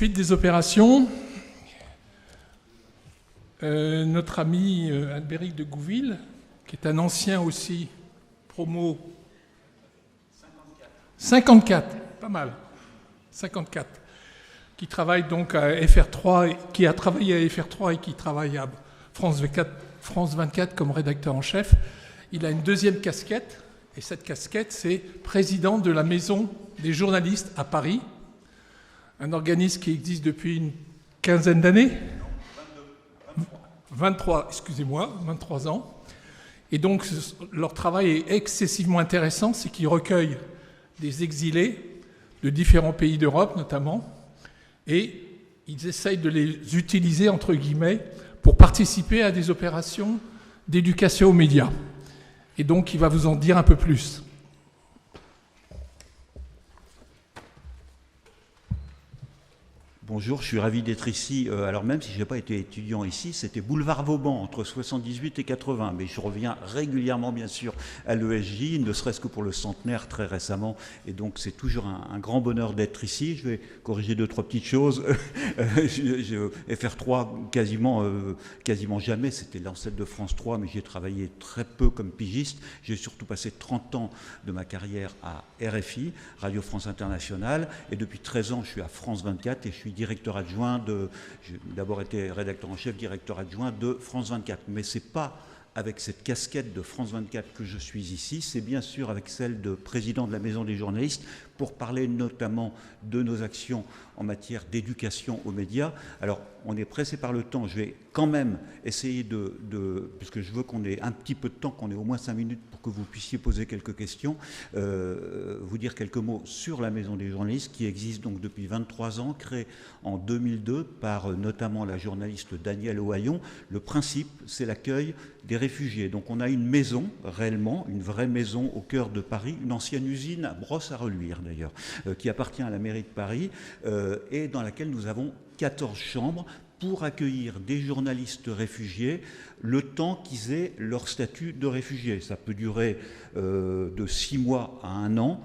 Suite des opérations, notre ami Albéric de Gouville, qui est un ancien aussi promo 54, pas mal, 54, qui travaille donc à FR3, qui a travaillé à FR3 et qui travaille à France 24 comme rédacteur en chef. Il a une deuxième casquette, et cette casquette, c'est président de la Maison des journalistes à Paris, un organisme qui existe depuis une quinzaine d'années. 23 ans. Et donc, leur travail est excessivement intéressant, c'est qu'ils recueillent des exilés de différents pays d'Europe, notamment, et ils essayent de les utiliser, entre guillemets, pour participer à des opérations d'éducation aux médias. Et donc, il va vous en dire un peu plus. Bonjour, je suis ravi d'être ici. Alors même si je n'ai pas été étudiant ici, c'était boulevard Vauban, entre 78 et 80. Mais je reviens régulièrement, bien sûr, à l'ESJ, ne serait-ce que pour le centenaire très récemment. Et donc, c'est toujours un grand bonheur d'être ici. Je vais corriger 2-3 petites choses. FR3, quasiment jamais. C'était l'ancêtre de France 3, mais j'ai travaillé très peu comme pigiste. J'ai surtout passé 30 ans de ma carrière à RFI, Radio France Internationale. Et depuis 13 ans, je suis à France 24 et je suis directeur adjoint j'ai d'abord été rédacteur en chef, directeur adjoint de France 24. Mais ce n'est pas avec cette casquette de France 24 que je suis ici, c'est bien sûr avec celle de président de la Maison des journalistes pour parler notamment de nos actions en matière d'éducation aux médias. Alors, on est pressé par le temps, je vais quand même essayer puisque je veux qu'on ait un petit peu de temps, qu'on ait au moins 5 minutes pour que vous puissiez poser quelques questions, vous dire quelques mots sur la Maison des journalistes qui existe donc depuis 23 ans, créée en 2002 par notamment la journaliste Danielle Ohaillon. Le principe, c'est l'accueil des réfugiés. Donc on a une maison, réellement, une vraie maison au cœur de Paris, une ancienne usine à brosse à reluire d'ailleurs, qui appartient à la mairie de Paris et dans laquelle nous avons 14 chambres pour accueillir des journalistes réfugiés le temps qu'ils aient leur statut de réfugiés. Ça peut durer de 6 mois à 1 an.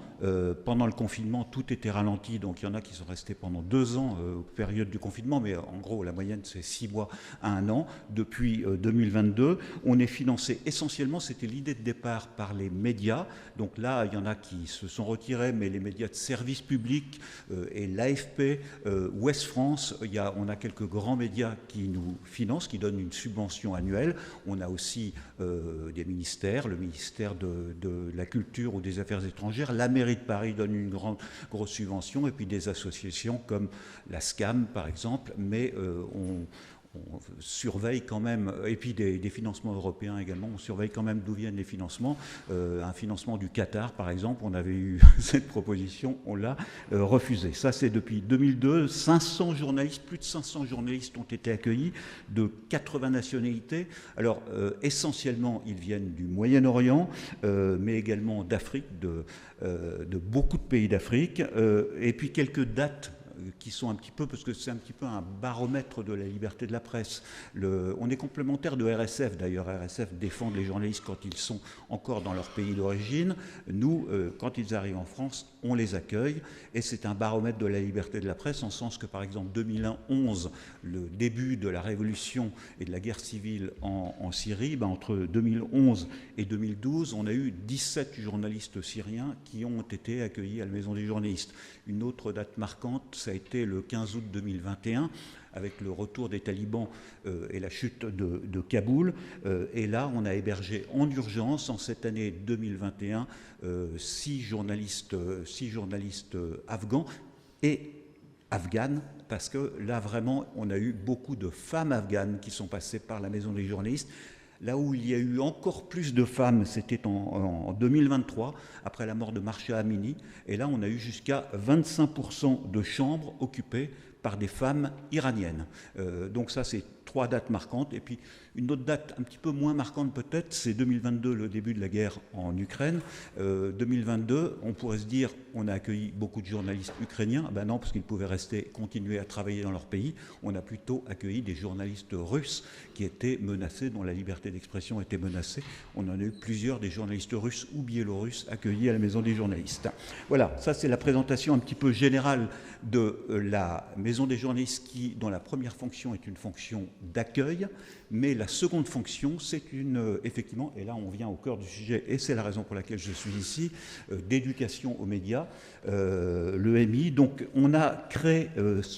Pendant le confinement, tout était ralenti, donc il y en a qui sont restés pendant 2 ans période du confinement, mais en gros, la moyenne, c'est 6 mois à 1 an. Depuis 2022, on est financé essentiellement, c'était l'idée de départ, par les médias. Donc là, il y en a qui se sont retirés, mais les médias de service public et l'AFP, Ouest France, on a quelques grands médias qui nous financent, qui donnent une subvention annuelle. On a aussi des ministères, le ministère de la Culture ou des Affaires étrangères, la mairie de Paris donne une grosse subvention, et puis des associations comme la SCAM par exemple, mais on surveille quand même, et puis des financements européens également, on surveille quand même d'où viennent les financements. Un financement du Qatar par exemple, on avait eu cette proposition, on l'a refusé. Ça c'est depuis 2002, 500 journalistes, plus de 500 journalistes ont été accueillis de 80 nationalités. Alors essentiellement ils viennent du Moyen-Orient, mais également d'Afrique, de beaucoup de pays d'Afrique, et puis quelques dates qui sont un petit peu, parce que c'est un petit peu un baromètre de la liberté de la presse. On est complémentaire de RSF, d'ailleurs. RSF défend les journalistes quand ils sont encore dans leur pays d'origine. Nous, quand ils arrivent en France, on les accueille, et c'est un baromètre de la liberté de la presse, en sens que, par exemple, 2011, le début de la révolution et de la guerre civile en Syrie, entre 2011 et 2012, on a eu 17 journalistes syriens qui ont été accueillis à la Maison des journalistes. Une autre date marquante, ça a été le 15 août 2021, avec le retour des talibans et la chute de Kaboul. Et là, on a hébergé en urgence, en cette année 2021, 6 journalistes afghans et afghanes, parce que là, vraiment, on a eu beaucoup de femmes afghanes qui sont passées par la Maison des journalistes. Là où il y a eu encore plus de femmes, c'était en 2023, après la mort de Mahsa Amini. Et là, on a eu jusqu'à 25% de chambres occupées par des femmes iraniennes. Donc ça, c'est 3 dates marquantes. Et puis une autre date un petit peu moins marquante peut-être, c'est 2022, le début de la guerre en Ukraine. 2022, on pourrait se dire, on a accueilli beaucoup de journalistes ukrainiens. Ben non, parce qu'ils pouvaient continuer à travailler dans leur pays. On a plutôt accueilli des journalistes russes qui étaient menacés, dont la liberté d'expression était menacée. On en a eu plusieurs, des journalistes russes ou biélorusses accueillis à la Maison des journalistes. Voilà, ça c'est la présentation un petit peu générale de la Maison maison des journalistes dont la première fonction est une fonction d'accueil, mais la seconde fonction, c'est effectivement, et là on vient au cœur du sujet, et c'est la raison pour laquelle je suis ici, d'éducation aux médias, l'EMI. Donc on a créé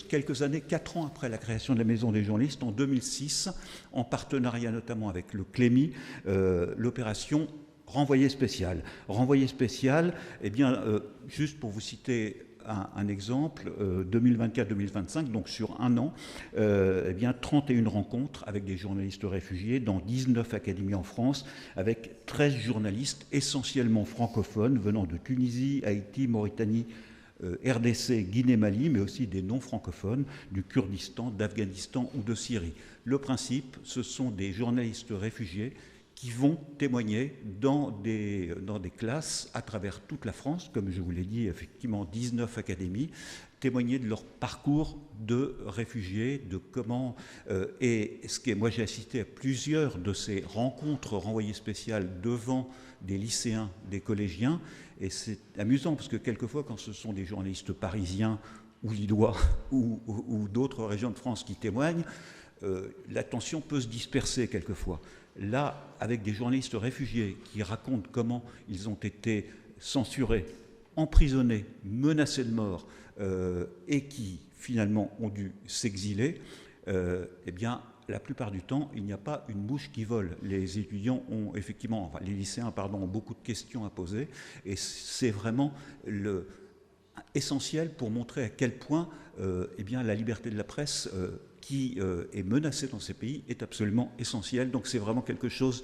quelques années, 4 ans après la création de la maison des journalistes, en 2006, en partenariat notamment avec le CLEMI, l'opération Renvoyé spécial. Renvoyé spécial, eh bien, juste pour vous citer un exemple, 2024-2025, donc sur un an, eh bien 31 rencontres avec des journalistes réfugiés dans 19 académies en France, avec 13 journalistes essentiellement francophones venant de Tunisie, Haïti, Mauritanie, RDC, Guinée, Mali, mais aussi des non-francophones du Kurdistan, d'Afghanistan ou de Syrie. Le principe, ce sont des journalistes réfugiés qui vont témoigner dans des classes à travers toute la France, comme je vous l'ai dit, effectivement 19 académies, témoigner de leur parcours de réfugiés, de comment... moi j'ai assisté à plusieurs de ces rencontres renvoyées spéciales devant des lycéens, des collégiens, et c'est amusant parce que quelquefois quand ce sont des journalistes parisiens ou lillois ou d'autres régions de France qui témoignent, l'attention peut se disperser quelquefois. Là, avec des journalistes réfugiés qui racontent comment ils ont été censurés, emprisonnés, menacés de mort, et qui finalement ont dû s'exiler, eh bien, la plupart du temps, il n'y a pas une mouche qui vole. Les étudiants ont effectivement, enfin, les lycéens, pardon, ont beaucoup de questions à poser, et c'est vraiment essentiel pour montrer à quel point eh bien, la liberté de la presse qui est menacée dans ces pays est absolument essentielle. Donc c'est vraiment quelque chose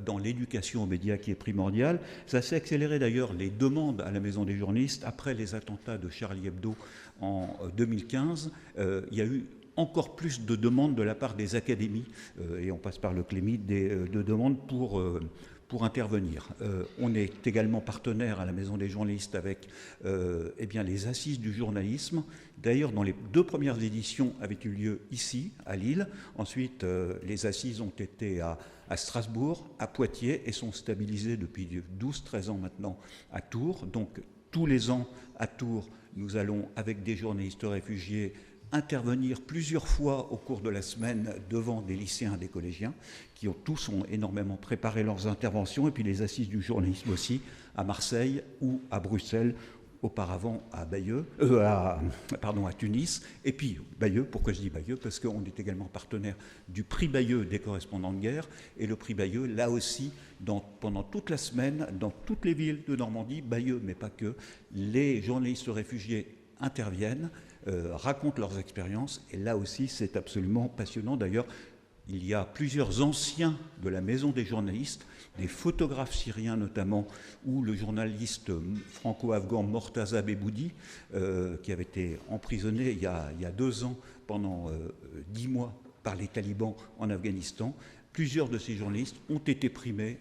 dans l'éducation aux médias qui est primordial. Ça s'est accéléré d'ailleurs les demandes à la Maison des journalistes après les attentats de Charlie Hebdo en 2015. Il y a eu encore plus de demandes de la part des académies, et on passe par le CLEMI, de demandes pour intervenir. On est également partenaire à la Maison des journalistes avec eh bien, les assises du journalisme. D'ailleurs, dans les 2 premières éditions avaient eu lieu ici, à Lille. Ensuite, les assises ont été à Strasbourg, à Poitiers, et sont stabilisées depuis 12-13 ans maintenant à Tours. Donc, tous les ans, à Tours, nous allons, avec des journalistes réfugiés, intervenir plusieurs fois au cours de la semaine devant des lycéens et des collégiens qui tous ont énormément préparé leurs interventions, et puis les assises du journalisme aussi à Marseille ou à Bruxelles, auparavant à à Tunis, et puis Bayeux. Pourquoi je dis Bayeux? Parce qu'on est également partenaire du prix Bayeux des correspondants de guerre, et le prix Bayeux, là aussi, pendant toute la semaine, dans toutes les villes de Normandie, Bayeux, mais pas que, les journalistes réfugiés interviennent, racontent leurs expériences, et là aussi c'est absolument passionnant. D'ailleurs, il y a plusieurs anciens de la Maison des journalistes, des photographes syriens notamment, ou le journaliste franco-afghan Mortaza Beboudi, qui avait été emprisonné il y a 2 ans pendant 10 mois par les talibans en Afghanistan. Plusieurs de ces journalistes ont été primés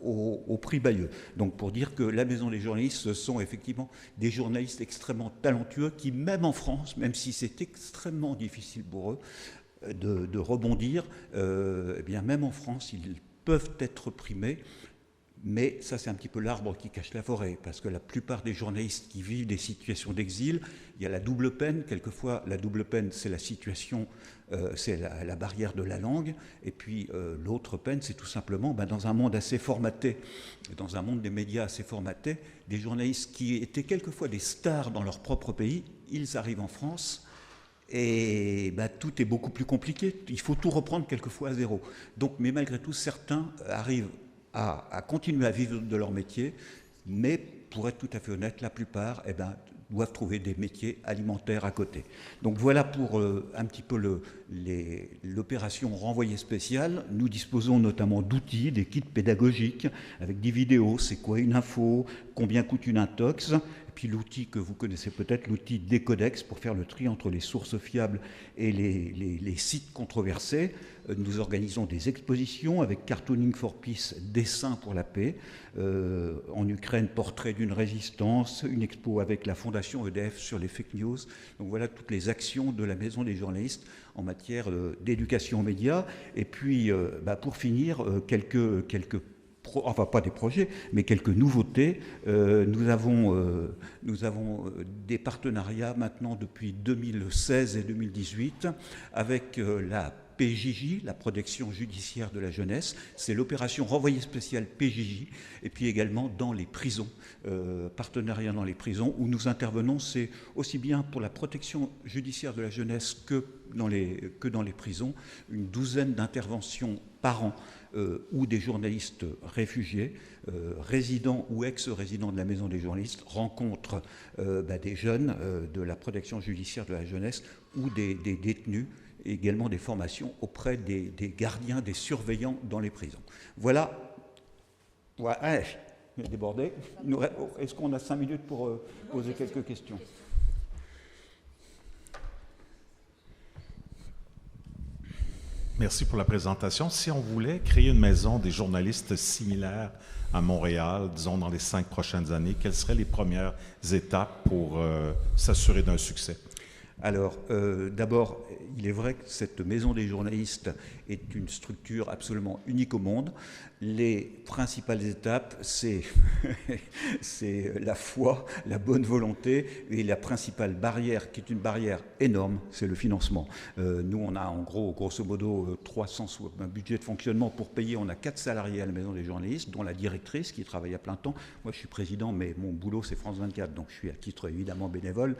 au prix Bayeux. Donc pour dire que la Maison des journalistes, ce sont effectivement des journalistes extrêmement talentueux qui, même en France, même si c'est extrêmement difficile pour eux de rebondir, eh bien même en France, ils peuvent être primés. Mais ça, c'est un petit peu l'arbre qui cache la forêt, parce que la plupart des journalistes qui vivent des situations d'exil, il y a la double peine. Quelquefois, la double peine, c'est la situation, c'est la barrière de la langue. Et puis, l'autre peine, c'est tout simplement, dans un monde assez formaté, dans un monde des médias assez formaté, des journalistes qui étaient quelquefois des stars dans leur propre pays, ils arrivent en France, et tout est beaucoup plus compliqué. Il faut tout reprendre quelquefois à zéro. Donc, mais malgré tout, certains arrivent à continuer à vivre de leur métier, mais pour être tout à fait honnête, la plupart doivent trouver des métiers alimentaires à côté. Donc voilà pour un petit peu l'opération renvoyée spéciale. Nous disposons notamment d'outils, des kits pédagogiques avec des vidéos, c'est quoi une info, combien coûte une intox, et puis l'outil que vous connaissez peut-être, l'outil Décodex, pour faire le tri entre les sources fiables et les sites controversés. Nous organisons des expositions avec Cartooning for Peace, Dessin pour la paix, en Ukraine, Portrait d'une résistance, une expo avec la Fondation EDF sur les fake news. Donc voilà toutes les actions de la Maison des journalistes en matière d'éducation aux médias. Et puis, pour finir, quelques enfin pas des projets, mais quelques nouveautés. Nous avons des partenariats maintenant depuis 2016 et 2018 avec la PJJ, la protection judiciaire de la jeunesse. C'est l'opération renvoyé spécial PJJ, et puis également dans les prisons, partenariat dans les prisons, où nous intervenons, c'est aussi bien pour la protection judiciaire de la jeunesse que dans les prisons, une douzaine d'interventions par an, où des journalistes réfugiés, résidents ou ex-résidents de la Maison des journalistes, rencontrent des jeunes de la protection judiciaire de la jeunesse ou des détenus, et également des formations auprès des gardiens, des surveillants dans les prisons. Voilà. Ouais, il a débordé. Est-ce qu'on a 5 minutes pour poser quelques questions ? Merci pour la présentation. Si on voulait créer une maison des journalistes similaire à Montréal, disons dans les 5 prochaines années, quelles seraient les premières étapes pour s'assurer d'un succès? Alors, d'abord, il est vrai que cette maison des journalistes est une structure absolument unique au monde. Les principales étapes, c'est la foi, la bonne volonté, et la principale barrière, qui est une barrière énorme, c'est le financement. Nous, on a en gros, grosso modo, 300 un budget de fonctionnement pour payer. On a 4 salariés à la maison des journalistes, dont la directrice qui travaille à plein temps. Moi, je suis président, mais mon boulot, c'est France 24, donc je suis à titre évidemment bénévole.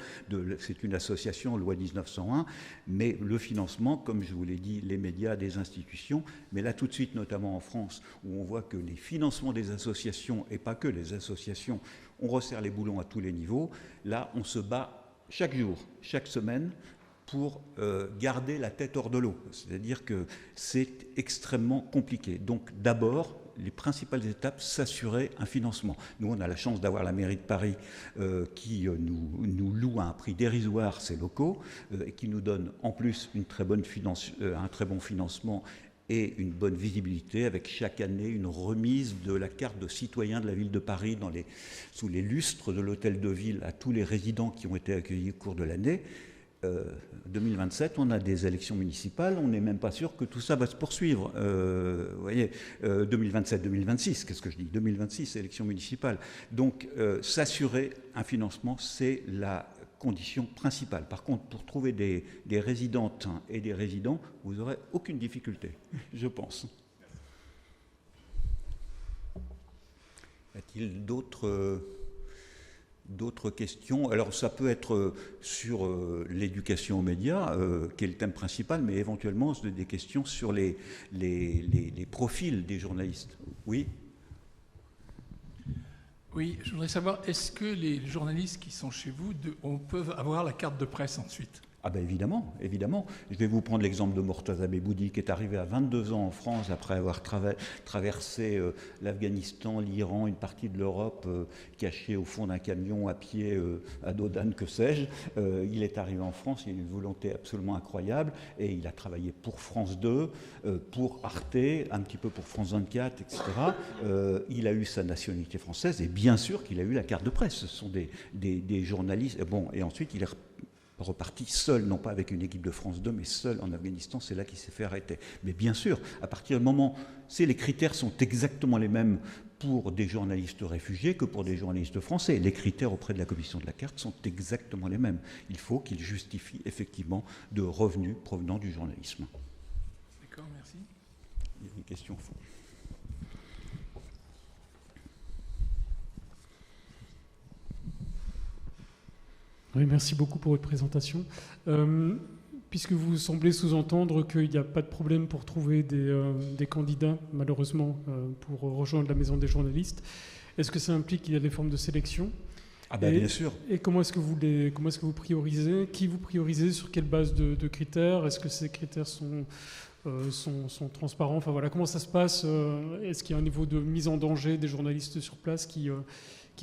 C'est une association, loi 1901, mais le financement, comme je vous l'ai dit, les médias, des institutions, mais là tout de suite, notamment en France, où on voit que les financements des associations, et pas que les associations, on resserre les boulons à tous les niveaux. Là, on se bat chaque jour, chaque semaine, pour garder la tête hors de l'eau. C'est-à-dire que c'est extrêmement compliqué. Donc d'abord, les principales étapes, s'assurer un financement. Nous, on a la chance d'avoir la mairie de Paris qui nous loue à un prix dérisoire ces locaux et qui nous donne en plus un très bon financement et une bonne visibilité, avec chaque année une remise de la carte de citoyen de la ville de Paris sous les lustres de l'hôtel de ville à tous les résidents qui ont été accueillis au cours de l'année. 2027, on a des élections municipales, on n'est même pas sûr que tout ça va se poursuivre. Vous voyez, 2027-2026, qu'est-ce que je dis ? 2026, élections municipales. Donc, s'assurer un financement, c'est la condition principale. Par contre, pour trouver des résidentes et des résidents, vous n'aurez aucune difficulté, je pense. Y a-t-il d'autres questions? Alors ça peut être sur l'éducation aux médias, qui est le thème principal, mais éventuellement des questions sur les profils des journalistes. Oui ? Oui, je voudrais savoir, est-ce que les journalistes qui sont chez vous peuvent avoir la carte de presse ensuite ? Ah ben évidemment, évidemment. Je vais vous prendre l'exemple de Mortaza Beboudi, qui est arrivé à 22 ans en France après avoir traversé l'Afghanistan, l'Iran, une partie de l'Europe, caché au fond d'un camion à pied à dos d'âne, que sais-je. Il est arrivé en France, il a une volonté absolument incroyable, et il a travaillé pour France 2, pour Arte, un petit peu pour France 24, etc. Il a eu sa nationalité française, et bien sûr qu'il a eu la carte de presse. Ce sont des journalistes. Bon, et ensuite, il est reparti seul, non pas avec une équipe de France 2, mais seul en Afghanistan. C'est là qu'il s'est fait arrêter. Mais bien sûr, à partir du moment, les critères sont exactement les mêmes pour des journalistes réfugiés que pour des journalistes français. Les critères auprès de la commission de la carte sont exactement les mêmes. Il faut qu'ils justifient effectivement de revenus provenant du journalisme. D'accord, merci. Il y a une question au fond. Oui, merci beaucoup pour votre présentation. Puisque vous semblez sous-entendre qu'il n'y a pas de problème pour trouver des candidats, malheureusement, pour rejoindre la maison des journalistes, est-ce que ça implique qu'il y a des formes de sélection ? Ah ben bien sûr. Et comment est-ce que vous priorisez ? Qui vous priorisez ? Sur quelle base de critères ? Est-ce que ces critères sont transparents ? Enfin voilà, comment ça se passe ? Est-ce qu'il y a un niveau de mise en danger des journalistes sur place qui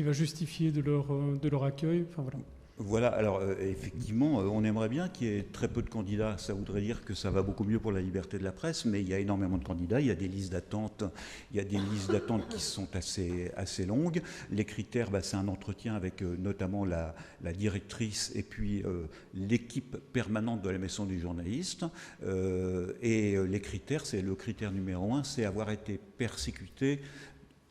va justifier de leur accueil ? Enfin voilà. Voilà, alors effectivement, on aimerait bien qu'il y ait très peu de candidats. Ça voudrait dire que ça va beaucoup mieux pour la liberté de la presse, mais il y a énormément de candidats, il y a des listes d'attente, qui sont assez longues. Les critères, c'est un entretien avec notamment la directrice et puis l'équipe permanente de la maison du journaliste. Et les critères, c'est le critère numéro 1, c'est avoir été persécuté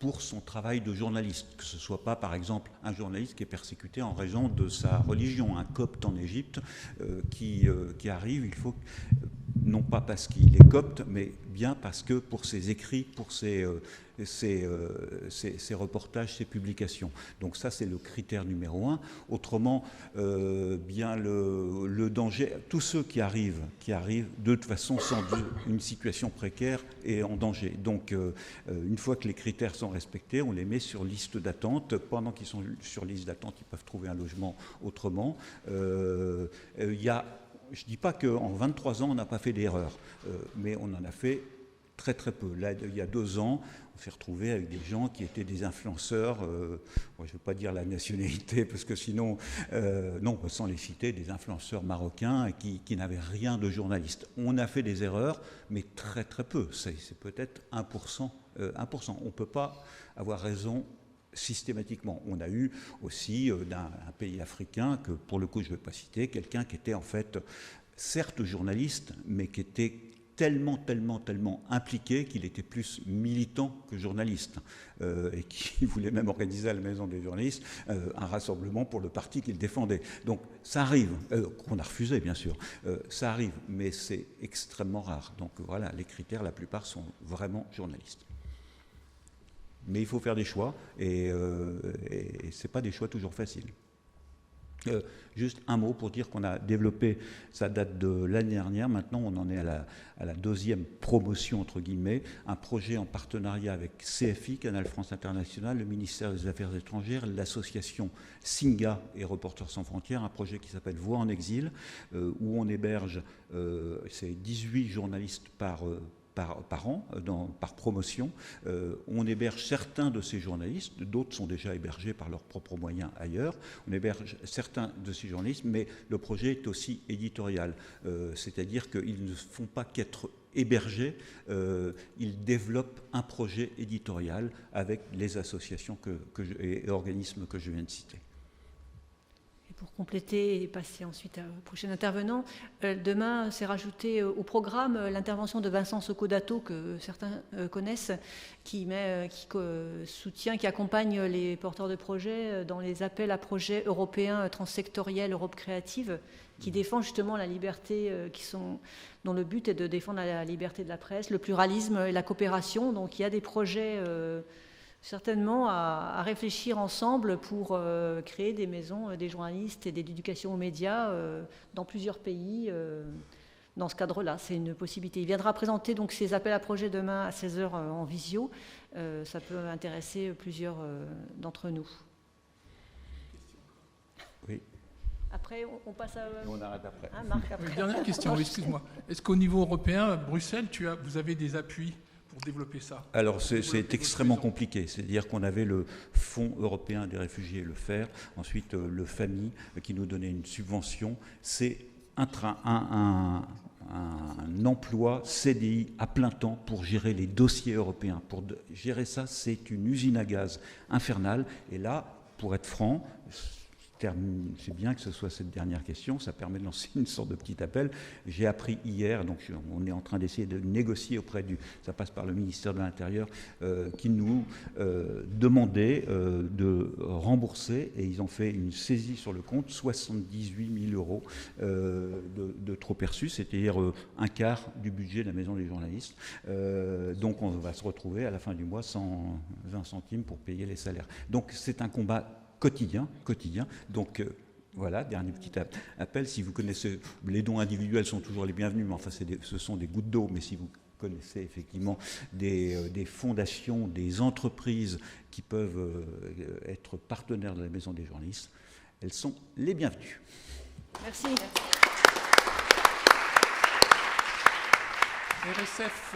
pour son travail de journaliste, que ce ne soit pas, par exemple, un journaliste qui est persécuté en raison de sa religion, un copte en Égypte qui arrive, il faut, non pas parce qu'il est copte, mais bien parce que pour ses écrits, pour ses reportages, ses publications. Donc ça, c'est le critère numéro 1. Autrement, bien le danger, tous ceux qui arrivent de toute façon sont une situation précaire et en danger. Donc une fois que les critères sont respectés, on les met sur liste d'attente. Pendant qu'ils sont sur liste d'attente, ils peuvent trouver un logement autrement. Je ne dis pas qu'en 23 ans, on n'a pas fait d'erreur, mais on en a fait très très peu. Là, il y a 2 ans, on s'est retrouvé avec des gens qui étaient des influenceurs, je ne vais pas dire la nationalité, parce que sinon, non, sans les citer, des influenceurs marocains qui n'avaient rien de journaliste. On a fait des erreurs, mais très très peu. C'est peut-être 1%. On ne peut pas avoir raison systématiquement. On a eu aussi d'un pays africain, que pour le coup je ne vais pas citer, quelqu'un qui était en fait certes journaliste, mais qui était tellement impliqué qu'il était plus militant que journaliste, et qui voulait même organiser à la Maison des journalistes un rassemblement pour le parti qu'il défendait. Donc ça arrive, qu'on a refusé bien sûr, ça arrive, mais c'est extrêmement rare. Donc voilà, les critères, la plupart sont vraiment journalistes. Mais il faut faire des choix, et ce n'est pas des choix toujours faciles. Juste un mot pour dire qu'on a développé, ça date de l'année dernière, maintenant on en est à la 2e promotion, entre guillemets, un projet en partenariat avec CFI, Canal France International, le ministère des Affaires étrangères, l'association Singa et Reporters sans frontières, un projet qui s'appelle Voix en exil, où on héberge, c'est 18 journalistes par an, par promotion. On héberge certains de ces journalistes, d'autres sont déjà hébergés par leurs propres moyens ailleurs. On héberge certains de ces journalistes, mais le projet est aussi éditorial. C'est-à-dire qu'ils ne font pas qu'être hébergés, ils développent un projet éditorial avec les associations et organismes que je viens de citer. Pour compléter et passer ensuite au prochain intervenant, demain s'est rajouté au programme l'intervention de Vincent Socodato, que certains connaissent, qui soutient, qui accompagne les porteurs de projets dans les appels à projets européens transsectoriels Europe créative, qui défend justement la liberté, dont le but est de défendre la liberté de la presse, le pluralisme et la coopération. Donc il y a des projets certainement à réfléchir ensemble pour créer des maisons des journalistes et d'éducation aux médias dans plusieurs pays. Dans ce cadre-là, c'est une possibilité. Il viendra présenter donc ses appels à projets demain à 16h en visio. Ça peut intéresser plusieurs d'entre nous. Oui. Après, on passe à... On arrête après. Hein, Marc, après. Dernière question, excuse-moi. Est-ce qu'au niveau européen, Bruxelles, vous avez des appuis pour développer ça? Alors c'est extrêmement compliqué, c'est-à-dire qu'on avait le Fonds européen des réfugiés, le FER, ensuite le FAMI qui nous donnait une subvention. C'est un emploi CDI à plein temps pour gérer les dossiers européens. Pour gérer ça, c'est une usine à gaz infernale. Et là, pour être franc, c'est bien que ce soit cette dernière question, ça permet de lancer une sorte de petit appel. J'ai appris hier, donc on est en train d'essayer de négocier ça passe par le ministère de l'Intérieur, qui nous demandait de rembourser, et ils ont fait une saisie sur le compte, 78 000 euros de trop perçus, c'est-à-dire un quart du budget de la Maison des journalistes. Donc on va se retrouver à la fin du mois sans 20 centimes pour payer les salaires. Donc c'est un combat quotidien. Donc voilà, dernier petit appel. Si vous connaissez, les dons individuels sont toujours les bienvenus, mais enfin ce sont des gouttes d'eau. Mais si vous connaissez effectivement des fondations, des entreprises qui peuvent être partenaires de la Maison des journalistes, elles sont les bienvenues. Merci. RSF.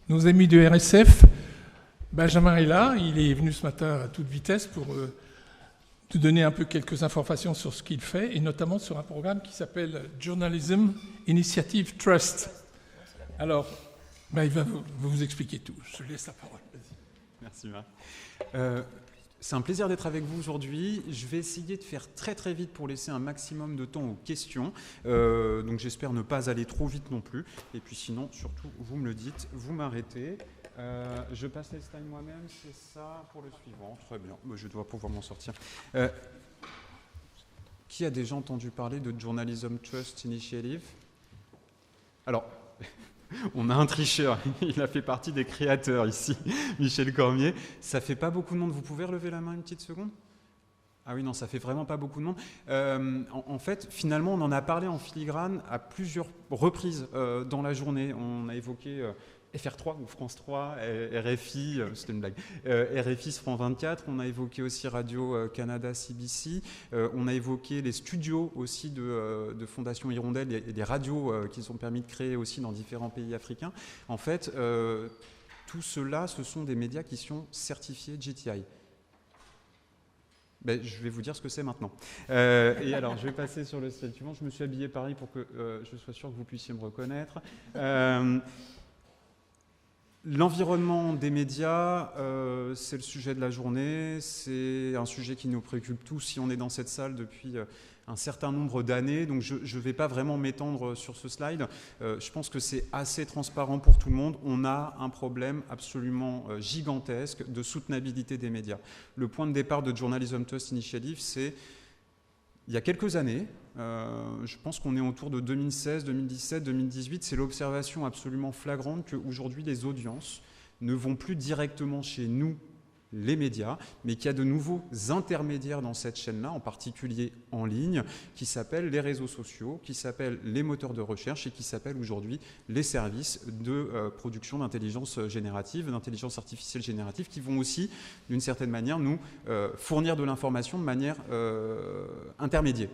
Nos amis de RSF. Benjamin est là, il est venu ce matin à toute vitesse pour te donner un peu quelques informations sur ce qu'il fait, et notamment sur un programme qui s'appelle Journalism Initiative Trust. Alors, il va vous expliquer tout. Je te laisse la parole. Merci Marc. C'est un plaisir d'être avec vous aujourd'hui. Je vais essayer de faire très très vite pour laisser un maximum de temps aux questions. Donc j'espère ne pas aller trop vite non plus. Et puis sinon, surtout, vous me le dites, vous m'arrêtez. Je passe les slides moi-même, c'est ça pour le suivant. Très bien, je dois pouvoir m'en sortir. Qui a déjà entendu parler de Journalism Trust Initiative? Alors, on a un tricheur, il a fait partie des créateurs ici, Michel Cormier. Ça fait pas beaucoup de monde, vous pouvez relever la main une petite seconde? Ah oui, non, ça fait vraiment pas beaucoup de monde. En fait, finalement, on en a parlé en filigrane à plusieurs reprises dans la journée. On a évoqué FR3 ou France 3, RFI, c'était une blague, RFI, France 24, on a évoqué aussi Radio-Canada, CBC, on a évoqué les studios aussi de Fondation Hirondelle et des radios qui ont permis de créer aussi dans différents pays africains. En fait, tout cela, ce sont des médias qui sont certifiés GTI. Ben, je vais vous dire ce que c'est maintenant. Et alors, je vais passer sur le slide suivant. Je me suis habillé pareil pour que je sois sûr que vous puissiez me reconnaître. L'environnement des médias, c'est le sujet de la journée. C'est un sujet qui nous préoccupe tous si on est dans cette salle depuis un certain nombre d'années. Donc, je ne vais pas vraiment m'étendre sur ce slide. Je pense que c'est assez transparent pour tout le monde. On a un problème absolument gigantesque de soutenabilité des médias. Le point de départ de Journalism Trust Initiative, c'est il y a quelques années, je pense qu'on est autour de 2016, 2017, 2018, c'est l'observation absolument flagrante qu'aujourd'hui les audiences ne vont plus directement chez nous, les médias, mais qu'il y a de nouveaux intermédiaires dans cette chaîne-là, en particulier en ligne, qui s'appellent les réseaux sociaux, qui s'appellent les moteurs de recherche et qui s'appellent aujourd'hui les services de production d'intelligence générative, d'intelligence artificielle générative, qui vont aussi, d'une certaine manière, nous fournir de l'information de manière intermédiaire.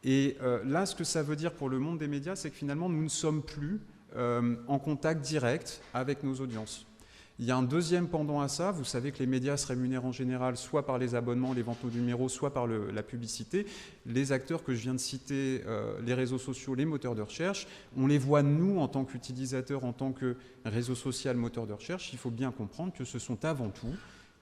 Et là, ce que ça veut dire pour le monde des médias, c'est que finalement, nous ne sommes plus en contact direct avec nos audiences. Il y a un deuxième pendant à ça. Vous savez que les médias se rémunèrent en général soit par les abonnements, les ventes au numéro, soit par la publicité. Les acteurs que je viens de citer, les réseaux sociaux, les moteurs de recherche, on les voit, nous, en tant qu'utilisateurs, en tant que réseau social, moteur de recherche. Il faut bien comprendre que ce sont avant tout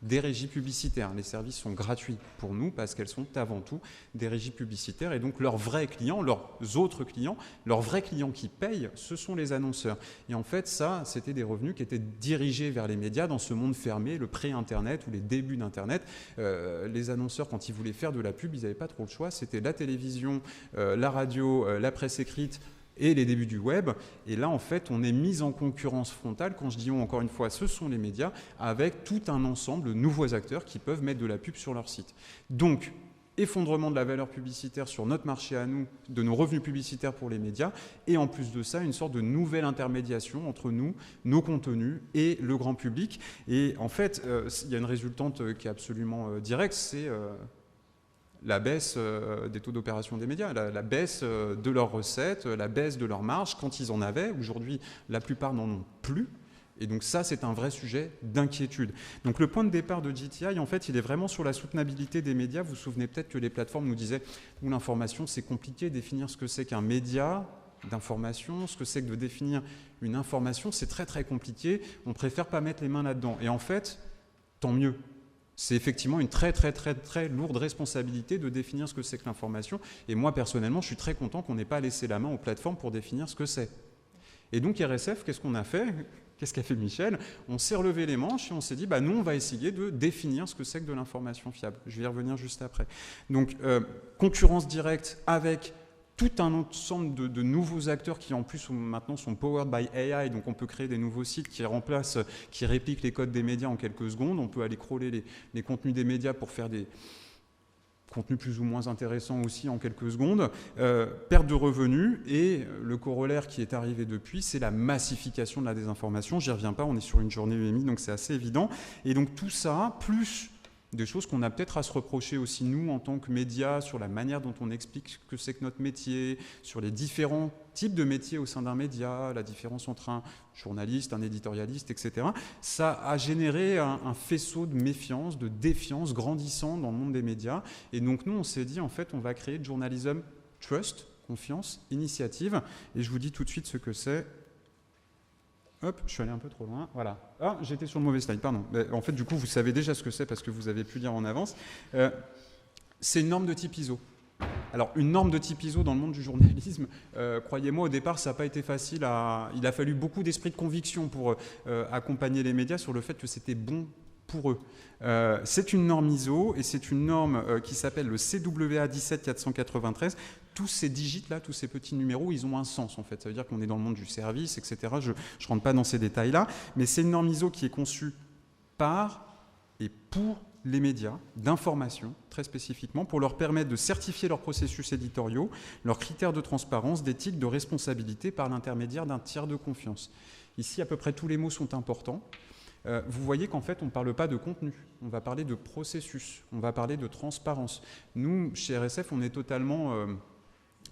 des régies publicitaires. Les services sont gratuits pour nous parce qu'elles sont avant tout des régies publicitaires et donc leurs vrais clients, leurs autres clients, leurs vrais clients qui payent, ce sont les annonceurs. Et en fait, ça, c'était des revenus qui étaient dirigés vers les médias dans ce monde fermé, le pré-Internet ou les débuts d'Internet. Les annonceurs, quand ils voulaient faire de la pub, ils n'avaient pas trop le choix. C'était la télévision, la radio, la presse écrite, et les débuts du web. Et là, en fait, on est mis en concurrence frontale. Quand je dis on, encore une fois, ce sont les médias, avec tout un ensemble de nouveaux acteurs qui peuvent mettre de la pub sur leur site. Donc, effondrement de la valeur publicitaire sur notre marché à nous, de nos revenus publicitaires pour les médias, et en plus de ça, une sorte de nouvelle intermédiation entre nous, nos contenus et le grand public. Et en fait, il y a une résultante qui est absolument directe, c'est la baisse des taux d'opération des médias, la baisse de leurs recettes, la baisse de leurs marges quand ils en avaient. Aujourd'hui, la plupart n'en ont plus. Et donc ça, c'est un vrai sujet d'inquiétude. Donc le point de départ de GTI, en fait, il est vraiment sur la soutenabilité des médias. Vous vous souvenez peut-être que les plateformes nous disaient « l'information, c'est compliqué, définir ce que c'est qu'un média d'information, ce que c'est que de définir une information, c'est très très compliqué, on préfère pas mettre les mains là-dedans. » Et en fait, tant mieux. C'est effectivement une très lourde responsabilité de définir ce que c'est que l'information. Et moi, personnellement, je suis très content qu'on n'ait pas laissé la main aux plateformes pour définir ce que c'est. Et donc, RSF, qu'est-ce qu'on a fait? Qu'est-ce qu'a fait Michel? On s'est relevé les manches et on s'est dit, bah, nous, on va essayer de définir ce que c'est que de l'information fiable. Je vais y revenir juste après. Donc, concurrence directe avec tout un ensemble de nouveaux acteurs qui en plus maintenant sont powered by AI, donc on peut créer des nouveaux sites qui remplacent, qui répliquent les codes des médias en quelques secondes, on peut aller crawler les contenus des médias pour faire des contenus plus ou moins intéressants aussi en quelques secondes, perte de revenus, et le corollaire qui est arrivé depuis, c'est la massification de la désinformation. J'y reviens pas, on est sur une journée UMI, donc c'est assez évident. Et donc tout ça, plus des choses qu'on a peut-être à se reprocher aussi, nous, en tant que médias, sur la manière dont on explique ce que c'est que notre métier, sur les différents types de métiers au sein d'un média, la différence entre un journaliste, un éditorialiste, etc. Ça a généré un faisceau de méfiance, de défiance grandissant dans le monde des médias. Et donc, nous, on s'est dit, en fait, on va créer Journalism Trust, confiance, initiative. Et je vous dis tout de suite ce que c'est. Hop, je suis allé un peu trop loin, voilà. Ah, j'étais sur le mauvais slide, pardon. Mais en fait, du coup, vous savez déjà ce que c'est parce que vous avez pu lire en avance. C'est une norme de type ISO. Alors, une norme de type ISO dans le monde du journalisme, croyez-moi, au départ, ça n'a pas été facile. Il a fallu beaucoup d'esprit de conviction pour accompagner les médias sur le fait que c'était bon pour eux. C'est une norme ISO et c'est une norme qui s'appelle le CWA 17493. Tous ces digits-là, tous ces petits numéros, ils ont un sens en fait. Ça veut dire qu'on est dans le monde du service, etc. Je ne rentre pas dans ces détails-là, mais c'est une norme ISO qui est conçue par et pour les médias d'information, très spécifiquement, pour leur permettre de certifier leurs processus éditoriaux, leurs critères de transparence, d'éthique, de responsabilité par l'intermédiaire d'un tiers de confiance. Ici, à peu près tous les mots sont importants. Vous voyez qu'en fait, on ne parle pas de contenu, on va parler de processus, on va parler de transparence. Nous, chez RSF, on est totalement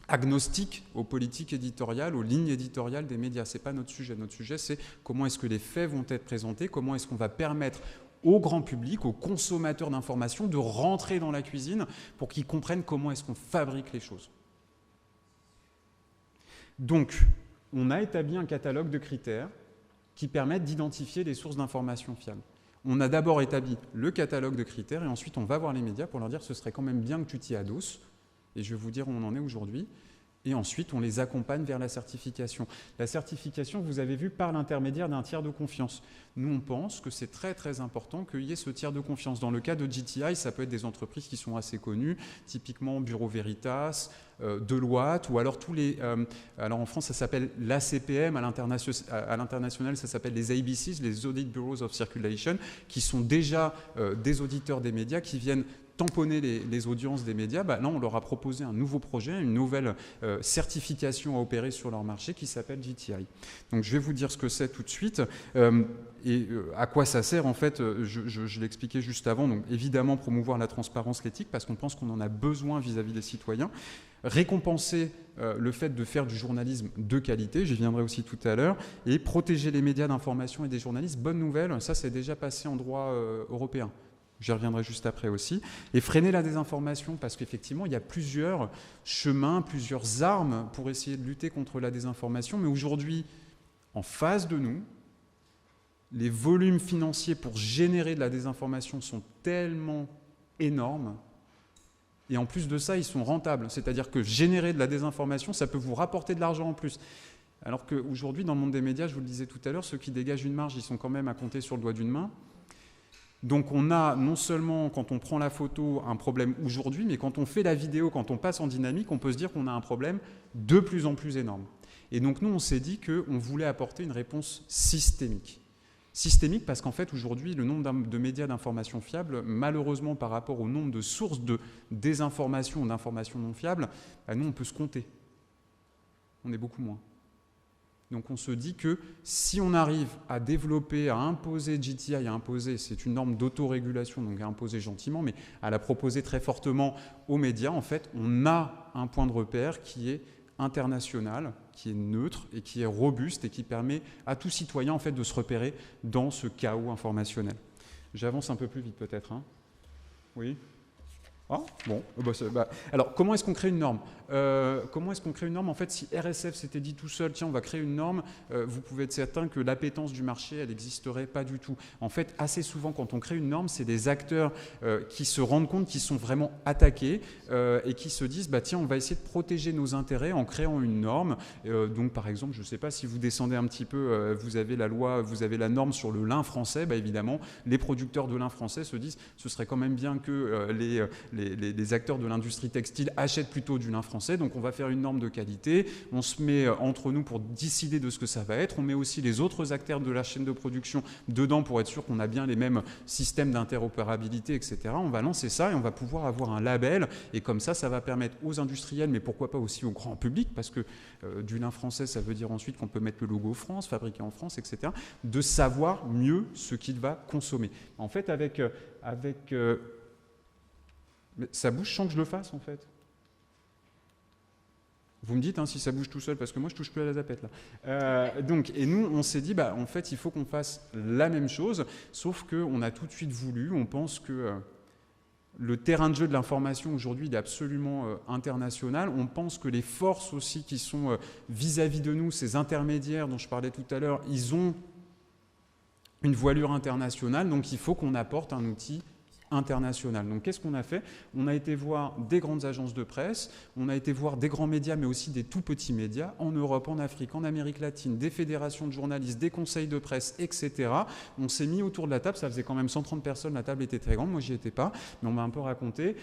agnostique aux politiques éditoriales, aux lignes éditoriales des médias. Ce n'est pas notre sujet. Notre sujet, c'est comment est-ce que les faits vont être présentés, comment est-ce qu'on va permettre au grand public, aux consommateurs d'informations, de rentrer dans la cuisine pour qu'ils comprennent comment est-ce qu'on fabrique les choses. Donc, on a établi un catalogue de critères qui permettent d'identifier les sources d'informations fiables. On a d'abord établi le catalogue de critères et ensuite on va voir les médias pour leur dire ce serait quand même bien que tu t'y adosses et je vais vous dire où on en est aujourd'hui. Et ensuite, on les accompagne vers la certification. La certification, vous avez vu, par l'intermédiaire d'un tiers de confiance. Nous, on pense que c'est très, très important qu'il y ait ce tiers de confiance. Dans le cas de GTI, ça peut être des entreprises qui sont assez connues, typiquement Bureau Veritas, Deloitte, ou alors tous les... alors en France, ça s'appelle l'ACPM, à l'international, ça s'appelle les ABCs, les Audit Bureaus of Circulation, qui sont déjà des auditeurs des médias qui viennent tamponner les audiences des médias. Là, on leur a proposé un nouveau projet, une nouvelle certification à opérer sur leur marché qui s'appelle GTI. Donc, je vais vous dire ce que c'est tout de suite et à quoi ça sert. En fait, je l'ai expliqué juste avant. Donc, évidemment, promouvoir la transparence, l'éthique, parce qu'on pense qu'on en a besoin vis-à-vis des citoyens. Récompenser le fait de faire du journalisme de qualité, j'y viendrai aussi tout à l'heure, et protéger les médias d'information et des journalistes. Bonne nouvelle, ça, c'est déjà passé en droit européen. J'y reviendrai juste après aussi. Et freiner la désinformation, parce qu'effectivement, il y a plusieurs chemins, plusieurs armes pour essayer de lutter contre la désinformation. Mais aujourd'hui, en face de nous, les volumes financiers pour générer de la désinformation sont tellement énormes. Et en plus de ça, ils sont rentables. C'est-à-dire que générer de la désinformation, ça peut vous rapporter de l'argent en plus. Alors qu'aujourd'hui, dans le monde des médias, je vous le disais tout à l'heure, ceux qui dégagent une marge, ils sont quand même à compter sur le doigt d'une main. Donc on a non seulement, quand on prend la photo, un problème aujourd'hui, mais quand on fait la vidéo, quand on passe en dynamique, on peut se dire qu'on a un problème de plus en plus énorme. Et donc nous, on s'est dit qu'on voulait apporter une réponse systémique. Systémique parce qu'en fait, aujourd'hui, le nombre de médias d'information fiables, malheureusement par rapport au nombre de sources de désinformation ou d'informations non fiables, nous, on peut se compter. On est beaucoup moins. Donc on se dit que si on arrive à développer, à imposer GTI, à imposer, c'est une norme d'autorégulation, donc à imposer gentiment, mais à la proposer très fortement aux médias, en fait, on a un point de repère qui est international, qui est neutre et qui est robuste et qui permet à tout citoyen en fait, de se repérer dans ce chaos informationnel. J'avance un peu plus vite peut-être. Hein. Oui ? Ah, bon, alors, comment est-ce qu'on crée une norme ? En fait, si RSF s'était dit tout seul, tiens, on va créer une norme, vous pouvez être certain que l'appétence du marché, elle n'existerait pas du tout. En fait, assez souvent, quand on crée une norme, c'est des acteurs qui se rendent compte qu'ils sont vraiment attaqués et qui se disent, tiens, on va essayer de protéger nos intérêts en créant une norme. Donc, par exemple, je ne sais pas si vous descendez un petit peu, vous avez la loi, vous avez la norme sur le lin français, évidemment, les producteurs de lin français se disent, ce serait quand même bien que les acteurs de l'industrie textile achètent plutôt du lin français, donc on va faire une norme de qualité, on se met entre nous pour décider de ce que ça va être, on met aussi les autres acteurs de la chaîne de production dedans pour être sûr qu'on a bien les mêmes systèmes d'interopérabilité, etc. On va lancer ça et on va pouvoir avoir un label, et comme ça va permettre aux industriels, mais pourquoi pas aussi au grand public, parce que du lin français, ça veut dire ensuite qu'on peut mettre le logo France, fabriqué en France, etc., de savoir mieux ce qu'il va consommer. En fait, avec ça bouge sans que je le fasse, en fait. Vous me dites si ça bouge tout seul, parce que moi, je ne touche plus à la zapette, là. Et nous, on s'est dit, en fait, il faut qu'on fasse la même chose, sauf qu'on a tout de suite voulu, on pense que le terrain de jeu de l'information, aujourd'hui, il est absolument international. On pense que les forces aussi qui sont vis-à-vis de nous, ces intermédiaires dont je parlais tout à l'heure, ils ont une voilure internationale, donc il faut qu'on apporte un outil international. Donc qu'est-ce qu'on a fait? On a été voir des grandes agences de presse, on a été voir des grands médias, mais aussi des tout petits médias, en Europe, en Afrique, en Amérique latine, des fédérations de journalistes, des conseils de presse, etc. On s'est mis autour de la table, ça faisait quand même 130 personnes, la table était très grande, moi j'y étais pas, mais on m'a un peu raconté,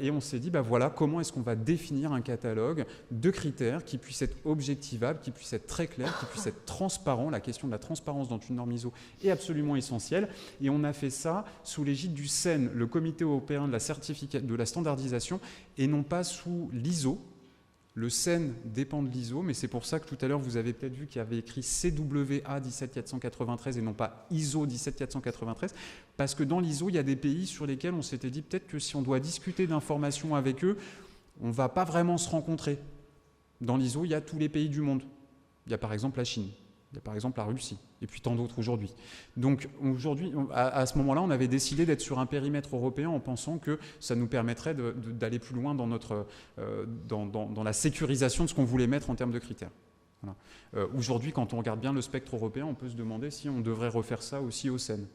et on s'est dit, voilà, comment est-ce qu'on va définir un catalogue de critères qui puisse être objectivable, qui puisse être très clair, qui puisse être transparent. La question de la transparence dans une norme ISO est absolument essentielle, et on a fait ça sous l'égide du CEN, le Comité européen de la standardisation, et non pas sous l'ISO. Le CEN dépend de l'ISO, mais c'est pour ça que tout à l'heure, vous avez peut-être vu qu'il y avait écrit CWA 17493 et non pas ISO 17493, parce que dans l'ISO, il y a des pays sur lesquels on s'était dit peut-être que si on doit discuter d'informations avec eux, on ne va pas vraiment se rencontrer. Dans l'ISO, il y a tous les pays du monde. Il y a par exemple la Chine. Il y a par exemple la Russie, et puis tant d'autres aujourd'hui. Donc aujourd'hui, à ce moment-là, on avait décidé d'être sur un périmètre européen en pensant que ça nous permettrait d'aller plus loin dans la sécurisation de ce qu'on voulait mettre en termes de critères. Voilà. Aujourd'hui, quand on regarde bien le spectre européen, on peut se demander si on devrait refaire ça aussi au CEN.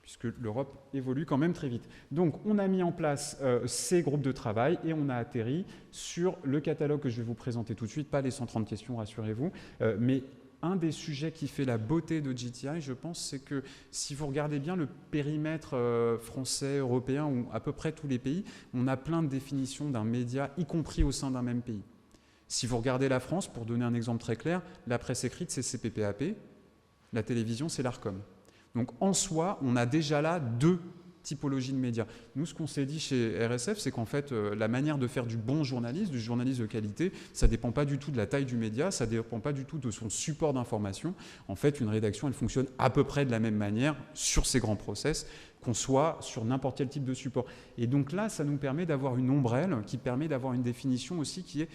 Puisque l'Europe évolue quand même très vite. Donc on a mis en place ces groupes de travail et on a atterri sur le catalogue que je vais vous présenter tout de suite, pas les 130 questions, rassurez-vous, mais un des sujets qui fait la beauté de JTI, je pense, c'est que si vous regardez bien le périmètre français, européen, ou à peu près tous les pays, on a plein de définitions d'un média, y compris au sein d'un même pays. Si vous regardez la France, pour donner un exemple très clair, la presse écrite, c'est CPPAP, la télévision, c'est l'ARCOM. Donc en soi, on a déjà là deux typologies de médias. Nous, ce qu'on s'est dit chez RSF, c'est qu'en fait, la manière de faire du bon journalisme, du journalisme de qualité, ça ne dépend pas du tout de la taille du média, ça ne dépend pas du tout de son support d'information. En fait, une rédaction, elle fonctionne à peu près de la même manière sur ces grands process, qu'on soit sur n'importe quel type de support. Et donc là, ça nous permet d'avoir une ombrelle qui permet d'avoir une définition aussi qui est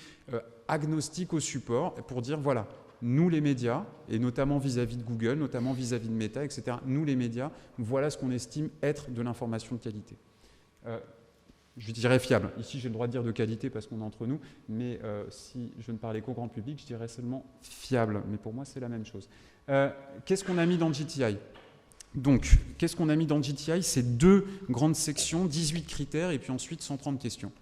agnostique au support, pour dire, voilà, nous les médias, et notamment vis-à-vis de Google, notamment vis-à-vis de Meta, etc., nous les médias, voilà ce qu'on estime être de l'information de qualité. Je dirais fiable. Ici, j'ai le droit de dire de qualité parce qu'on est entre nous, mais si je ne parlais qu'au grand public, je dirais seulement fiable. Mais pour moi, c'est la même chose. Qu'est-ce qu'on a mis dans JTI ? Donc, qu'est-ce qu'on a mis dans JTI ? C'est 2 grandes sections, 18 critères, et puis ensuite 130 questions.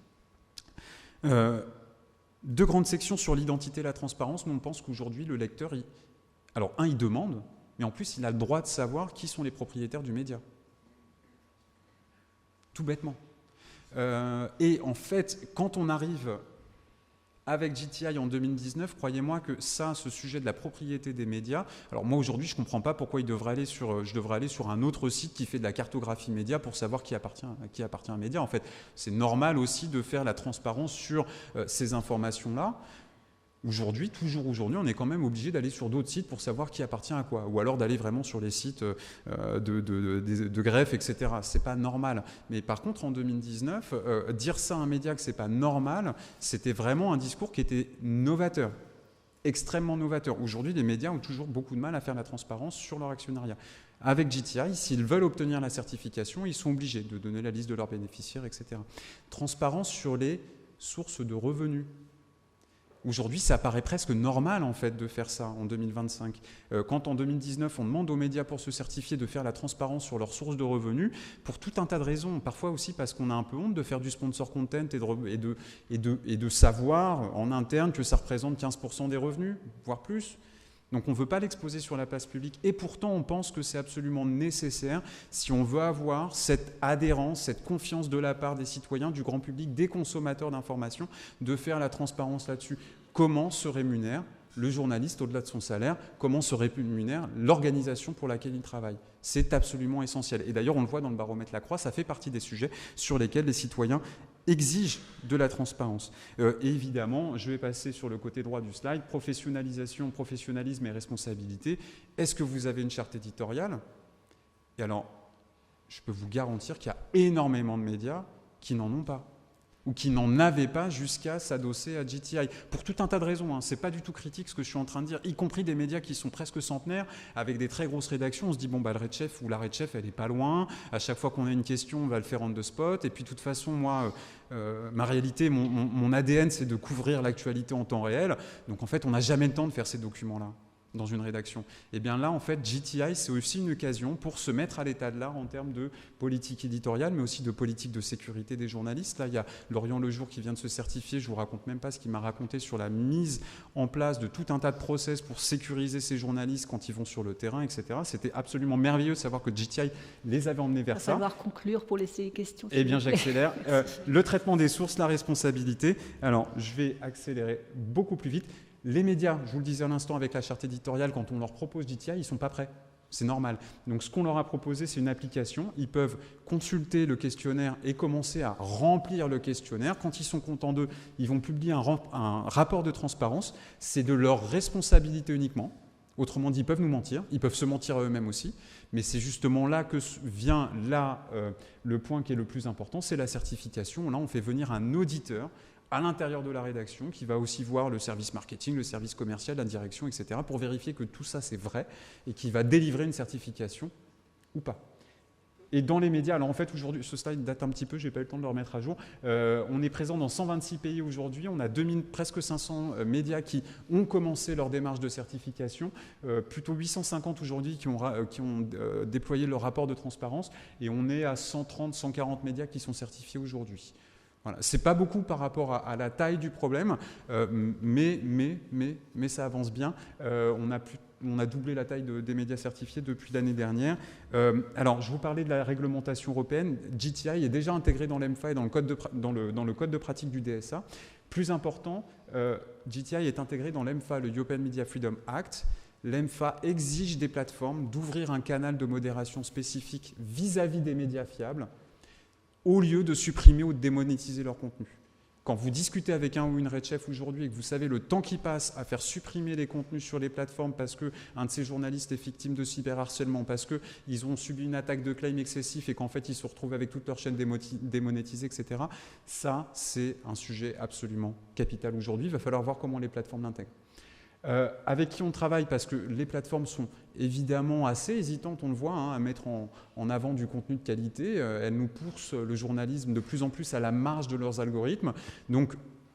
2 grandes sections sur l'identité et la transparence, mais on pense qu'aujourd'hui, le lecteur, il demande, mais en plus, il a le droit de savoir qui sont les propriétaires du média. Tout bêtement. Et en fait, quand on arrive avec JTI en 2019, croyez-moi que ce sujet de la propriété des médias, alors moi aujourd'hui je ne comprends pas pourquoi je devrais aller sur un autre site qui fait de la cartographie média pour savoir qui appartient à un média. En fait, c'est normal aussi de faire la transparence sur ces informations-là. Aujourd'hui, toujours aujourd'hui, on est quand même obligé d'aller sur d'autres sites pour savoir qui appartient à quoi, ou alors d'aller vraiment sur les sites de greffe, etc. C'est pas normal. Mais par contre, en 2019, dire ça à un média que c'est pas normal, c'était vraiment un discours qui était novateur, extrêmement novateur. Aujourd'hui, les médias ont toujours beaucoup de mal à faire la transparence sur leur actionnariat. Avec JTI, s'ils veulent obtenir la certification, ils sont obligés de donner la liste de leurs bénéficiaires, etc. Transparence sur les sources de revenus. Aujourd'hui, ça paraît presque normal en fait de faire ça en 2025. Quand en 2019, on demande aux médias pour se certifier de faire la transparence sur leurs sources de revenus, pour tout un tas de raisons, parfois aussi parce qu'on a un peu honte de faire du sponsor content et de savoir en interne que ça représente 15% des revenus, voire plus. Donc on ne veut pas l'exposer sur la place publique et pourtant on pense que c'est absolument nécessaire si on veut avoir cette adhérence, cette confiance de la part des citoyens, du grand public, des consommateurs d'informations, de faire la transparence là-dessus. Comment se rémunère le journaliste au-delà de son salaire, comment se rémunère l'organisation pour laquelle il travaille. C'est absolument essentiel. Et d'ailleurs, on le voit dans le baromètre Lacroix, ça fait partie des sujets sur lesquels les citoyens exigent de la transparence. Et évidemment, je vais passer sur le côté droit du slide, professionnalisation, professionnalisme et responsabilité. Est-ce que vous avez une charte éditoriale ? Et alors, je peux vous garantir qu'il y a énormément de médias qui n'en ont pas, ou qui n'en avaient pas jusqu'à s'adosser à JTI. Pour tout un tas de raisons, hein. Ce n'est pas du tout critique ce que je suis en train de dire, y compris des médias qui sont presque centenaires, avec des très grosses rédactions. On se dit, bon, le Red Chef ou la Red Chef, elle n'est pas loin. À chaque fois qu'on a une question, on va le faire on the spot. Et puis, de toute façon, moi, ma réalité, mon ADN, c'est de couvrir l'actualité en temps réel. Donc, en fait, on n'a jamais le temps de faire ces documents-là. dans une rédaction. Et bien là, en fait, JTI, c'est aussi une occasion pour se mettre à l'état de l'art en termes de politique éditoriale, mais aussi de politique de sécurité des journalistes. Là, il y a Lorient Le Jour qui vient de se certifier. Je ne vous raconte même pas ce qu'il m'a raconté sur la mise en place de tout un tas de process pour sécuriser ces journalistes quand ils vont sur le terrain, etc. C'était absolument merveilleux de savoir que JTI les avait emmenés vers ça. Il va falloir conclure pour laisser les questions. Eh bien, j'accélère. Le traitement des sources, la responsabilité. Alors, je vais accélérer beaucoup plus vite. Les médias, je vous le disais à l'instant avec la charte éditoriale, quand on leur propose JTI, ils ne sont pas prêts. C'est normal. Donc ce qu'on leur a proposé, c'est une application. Ils peuvent consulter le questionnaire et commencer à remplir le questionnaire. Quand ils sont contents d'eux, ils vont publier un rapport de transparence. C'est de leur responsabilité uniquement. Autrement dit, ils peuvent nous mentir. Ils peuvent se mentir à eux-mêmes aussi. Mais c'est justement là que vient le point qui est le plus important, c'est la certification. Là, on fait venir un auditeur à l'intérieur de la rédaction, qui va aussi voir le service marketing, le service commercial, la direction, etc., pour vérifier que tout ça c'est vrai et qui va délivrer une certification ou pas. Et dans les médias, alors en fait aujourd'hui, ce slide date un petit peu, je n'ai pas eu le temps de le remettre à jour, on est présent dans 126 pays aujourd'hui, on a presque 500 médias qui ont commencé leur démarche de certification, plutôt 850 aujourd'hui qui ont déployé leur rapport de transparence, et on est à 130, 140 médias qui sont certifiés aujourd'hui. Voilà. Ce n'est pas beaucoup par rapport à la taille du problème, mais ça avance bien. On a doublé la taille des médias certifiés depuis l'année dernière. Alors, je vous parlais de la réglementation européenne. JTI est déjà intégré dans l'EMFA et dans le code de pratique du DSA. Plus important, JTI est intégré dans l'EMFA, le European Media Freedom Act. L'EMFA exige des plateformes d'ouvrir un canal de modération spécifique vis-à-vis des médias fiables, au lieu de supprimer ou de démonétiser leur contenu. Quand vous discutez avec un ou une Red Chef aujourd'hui et que vous savez le temps qui passe à faire supprimer les contenus sur les plateformes parce qu'un de ces journalistes est victime de cyberharcèlement, parce qu'ils ont subi une attaque de claim excessif et qu'en fait ils se retrouvent avec toute leur chaîne démonétisée, etc., ça, c'est un sujet absolument capital aujourd'hui. Il va falloir voir comment les plateformes l'intègrent. Avec qui on travaille, parce que les plateformes sont évidemment assez hésitantes, on le voit, à mettre en avant du contenu de qualité. Elles nous poussent le journalisme de plus en plus à la marge de leurs algorithmes. Donc,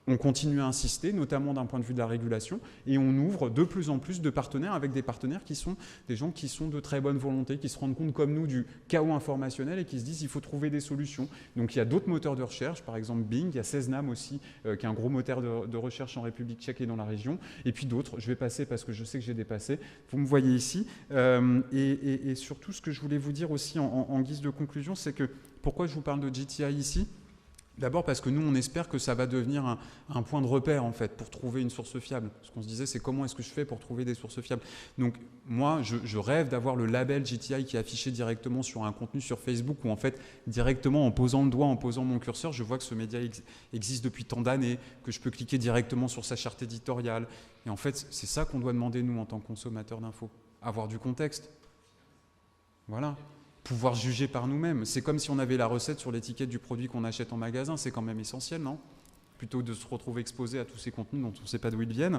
on continue à insister, notamment d'un point de vue de la régulation, et on ouvre de plus en plus de partenaires avec des partenaires qui sont des gens qui sont de très bonne volonté, qui se rendent compte comme nous du chaos informationnel et qui se disent qu'il faut trouver des solutions. Donc il y a d'autres moteurs de recherche, par exemple Bing, il y a Seznam aussi, qui est un gros moteur de recherche en République tchèque et dans la région, et puis d'autres. Je vais passer parce que je sais que j'ai dépassé. Vous me voyez ici. Et surtout, ce que je voulais vous dire aussi en guise de conclusion, c'est que pourquoi je vous parle de JTI ici ? D'abord parce que nous, on espère que ça va devenir un point de repère, en fait, pour trouver une source fiable. Ce qu'on se disait, c'est comment est-ce que je fais pour trouver des sources fiables. Donc, moi, je rêve d'avoir le label JTI qui est affiché directement sur un contenu sur Facebook où, en fait, directement, en posant le doigt, en posant mon curseur, je vois que ce média existe depuis tant d'années, que je peux cliquer directement sur sa charte éditoriale. Et en fait, c'est ça qu'on doit demander, nous, en tant que consommateurs d'infos. Avoir du contexte. Voilà. Pouvoir juger par nous-mêmes. C'est comme si on avait la recette sur l'étiquette du produit qu'on achète en magasin, c'est quand même essentiel, non ? Plutôt de se retrouver exposé à tous ces contenus dont on ne sait pas d'où ils viennent.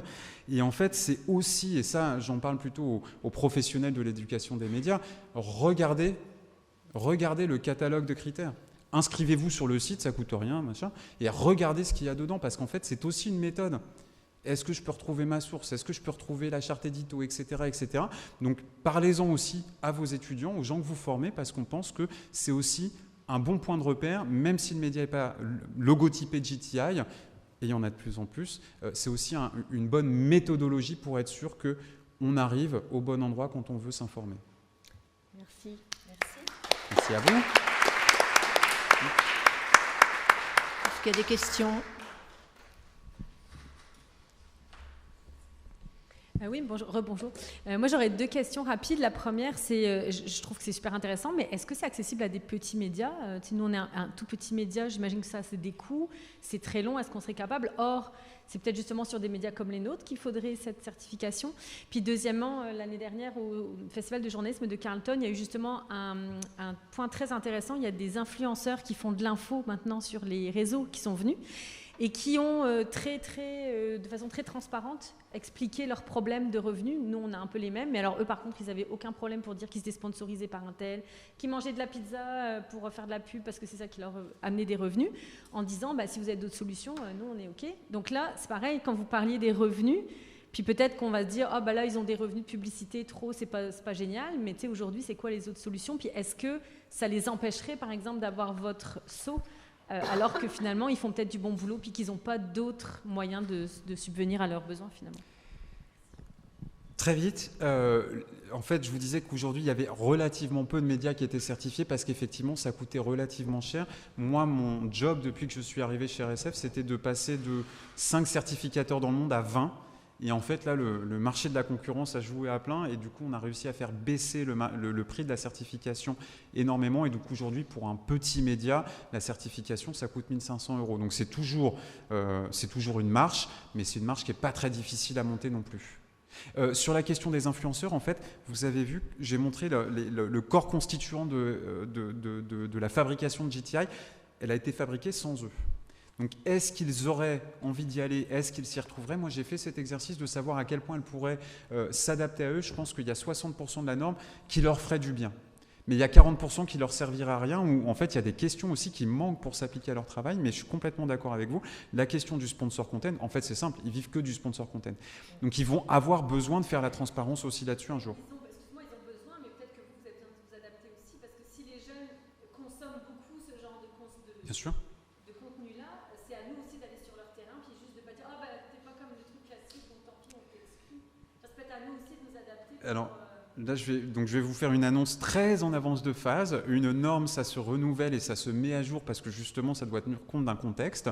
Et en fait, c'est aussi, et ça j'en parle plutôt aux professionnels de l'éducation des médias, regardez le catalogue de critères. Inscrivez-vous sur le site, ça ne coûte rien, machin, et regardez ce qu'il y a dedans, parce qu'en fait, c'est aussi une méthode. Est-ce que je peux retrouver ma source ? Est-ce que je peux retrouver la charte édito, etc., etc. Donc, parlez-en aussi à vos étudiants, aux gens que vous formez, parce qu'on pense que c'est aussi un bon point de repère, même si le média n'est pas logotypé JTI, et il y en a de plus en plus, c'est aussi une bonne méthodologie pour être sûr qu'on arrive au bon endroit quand on veut s'informer. Merci. Merci à vous. Est-ce qu'il y a des questions ? Oui, rebonjour. Moi, j'aurais deux questions rapides. La première, c'est, je trouve que c'est super intéressant, mais est-ce que c'est accessible à des petits médias ? Si nous, on est un tout petit média, j'imagine que ça, c'est des coûts, c'est très long. Est-ce qu'on serait capable ? Or, c'est peut-être justement sur des médias comme les nôtres qu'il faudrait cette certification. Puis deuxièmement, l'année dernière, au Festival de journalisme de Carleton, il y a eu justement un point très intéressant. Il y a des influenceurs qui font de l'info maintenant sur les réseaux qui sont venus et qui ont de façon très transparente expliqué leurs problèmes de revenus. Nous, on a un peu les mêmes, mais alors eux, par contre, ils n'avaient aucun problème pour dire qu'ils étaient sponsorisés par un tel, qu'ils mangeaient de la pizza pour faire de la pub parce que c'est ça qui leur amenait des revenus, en disant si vous avez d'autres solutions, nous, on est OK. Donc là, c'est pareil, quand vous parliez des revenus, Puis peut-être qu'on va se dire, là, ils ont des revenus de publicité trop, c'est pas génial, mais tu sais, aujourd'hui, c'est quoi les autres solutions? Puis est-ce que ça les empêcherait, par exemple, d'avoir votre saut, alors que finalement, ils font peut-être du bon boulot, puis qu'ils n'ont pas d'autres moyens de subvenir à leurs besoins, finalement? Très vite, en fait, je vous disais qu'aujourd'hui, il y avait relativement peu de médias qui étaient certifiés parce qu'effectivement, ça coûtait relativement cher. Moi, mon job, depuis que je suis arrivé chez RSF, c'était de passer de 5 certificateurs dans le monde à 20. Et en fait, là, le marché de la concurrence a joué à plein et du coup, on a réussi à faire baisser le prix de la certification énormément. Et donc aujourd'hui, pour un petit média, la certification, ça coûte 1 500 €. Donc c'est toujours une marche, mais c'est une marche qui n'est pas très difficile à monter non plus. Sur la question des influenceurs, en fait, vous avez vu, j'ai montré le corps constituant de la fabrication de GTI. Elle a été fabriquée sans eux. Donc, est-ce qu'ils auraient envie d'y aller? Est-ce qu'ils s'y retrouveraient? Moi, j'ai fait cet exercice de savoir à quel point elle pourrait s'adapter à eux. Je pense qu'il y a 60% de la norme qui leur ferait du bien. Mais il y a 40% qui leur servirait à rien, où en fait il y a des questions aussi qui manquent pour s'appliquer à leur travail, mais je suis complètement d'accord avec vous. La question du sponsor content, en fait c'est simple, ils vivent que du sponsor content. Donc ils vont avoir besoin de faire la transparence aussi là-dessus un jour. Excuse-moi, ils ont besoin, mais peut-être que vous avez besoin de vous adapter aussi, parce que si les jeunes consomment beaucoup ce genre Bien sûr. de contenu-là, c'est à nous aussi d'aller sur leur terrain, puis juste de ne pas dire « t'es pas comme le truc classique, donc tant pis, on t'exclut ». Ça peut être à nous aussi de nous adapter. Là, je vais vous faire une annonce très en avance de phase. Une norme, ça se renouvelle et ça se met à jour parce que justement, ça doit tenir compte d'un contexte.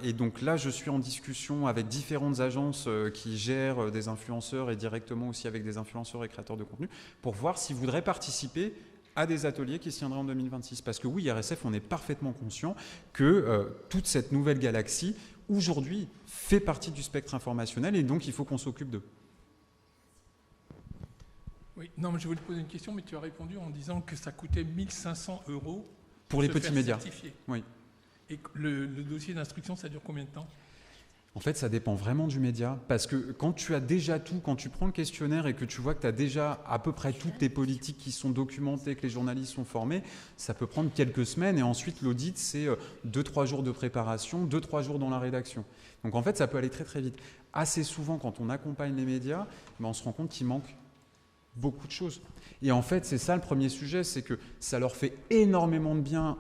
Et donc là, je suis en discussion avec différentes agences qui gèrent des influenceurs et directement aussi avec des influenceurs et créateurs de contenu pour voir s'ils voudraient participer à des ateliers qui se tiendraient en 2026. Parce que oui, RSF, on est parfaitement conscient que toute cette nouvelle galaxie, aujourd'hui, fait partie du spectre informationnel et donc il faut qu'on s'occupe d'eux. Oui, non, mais je voulais te poser une question, mais tu as répondu en disant que ça coûtait 1 500 € pour les petits médias. Certifier. Oui. Et le dossier d'instruction, ça dure combien de temps? En fait, ça dépend vraiment du média, parce que quand tu as déjà tout, quand tu prends le questionnaire et que tu vois que tu as déjà à peu près toutes tes politiques qui sont documentées, que les journalistes sont formés, ça peut prendre quelques semaines, et ensuite l'audit, c'est 2-3 jours de préparation, 2-3 jours dans la rédaction. Donc en fait, ça peut aller très très vite. Assez souvent, quand on accompagne les médias, on se rend compte qu'il manque beaucoup de choses. Et en fait, c'est ça le premier sujet, c'est que ça leur fait énormément de bien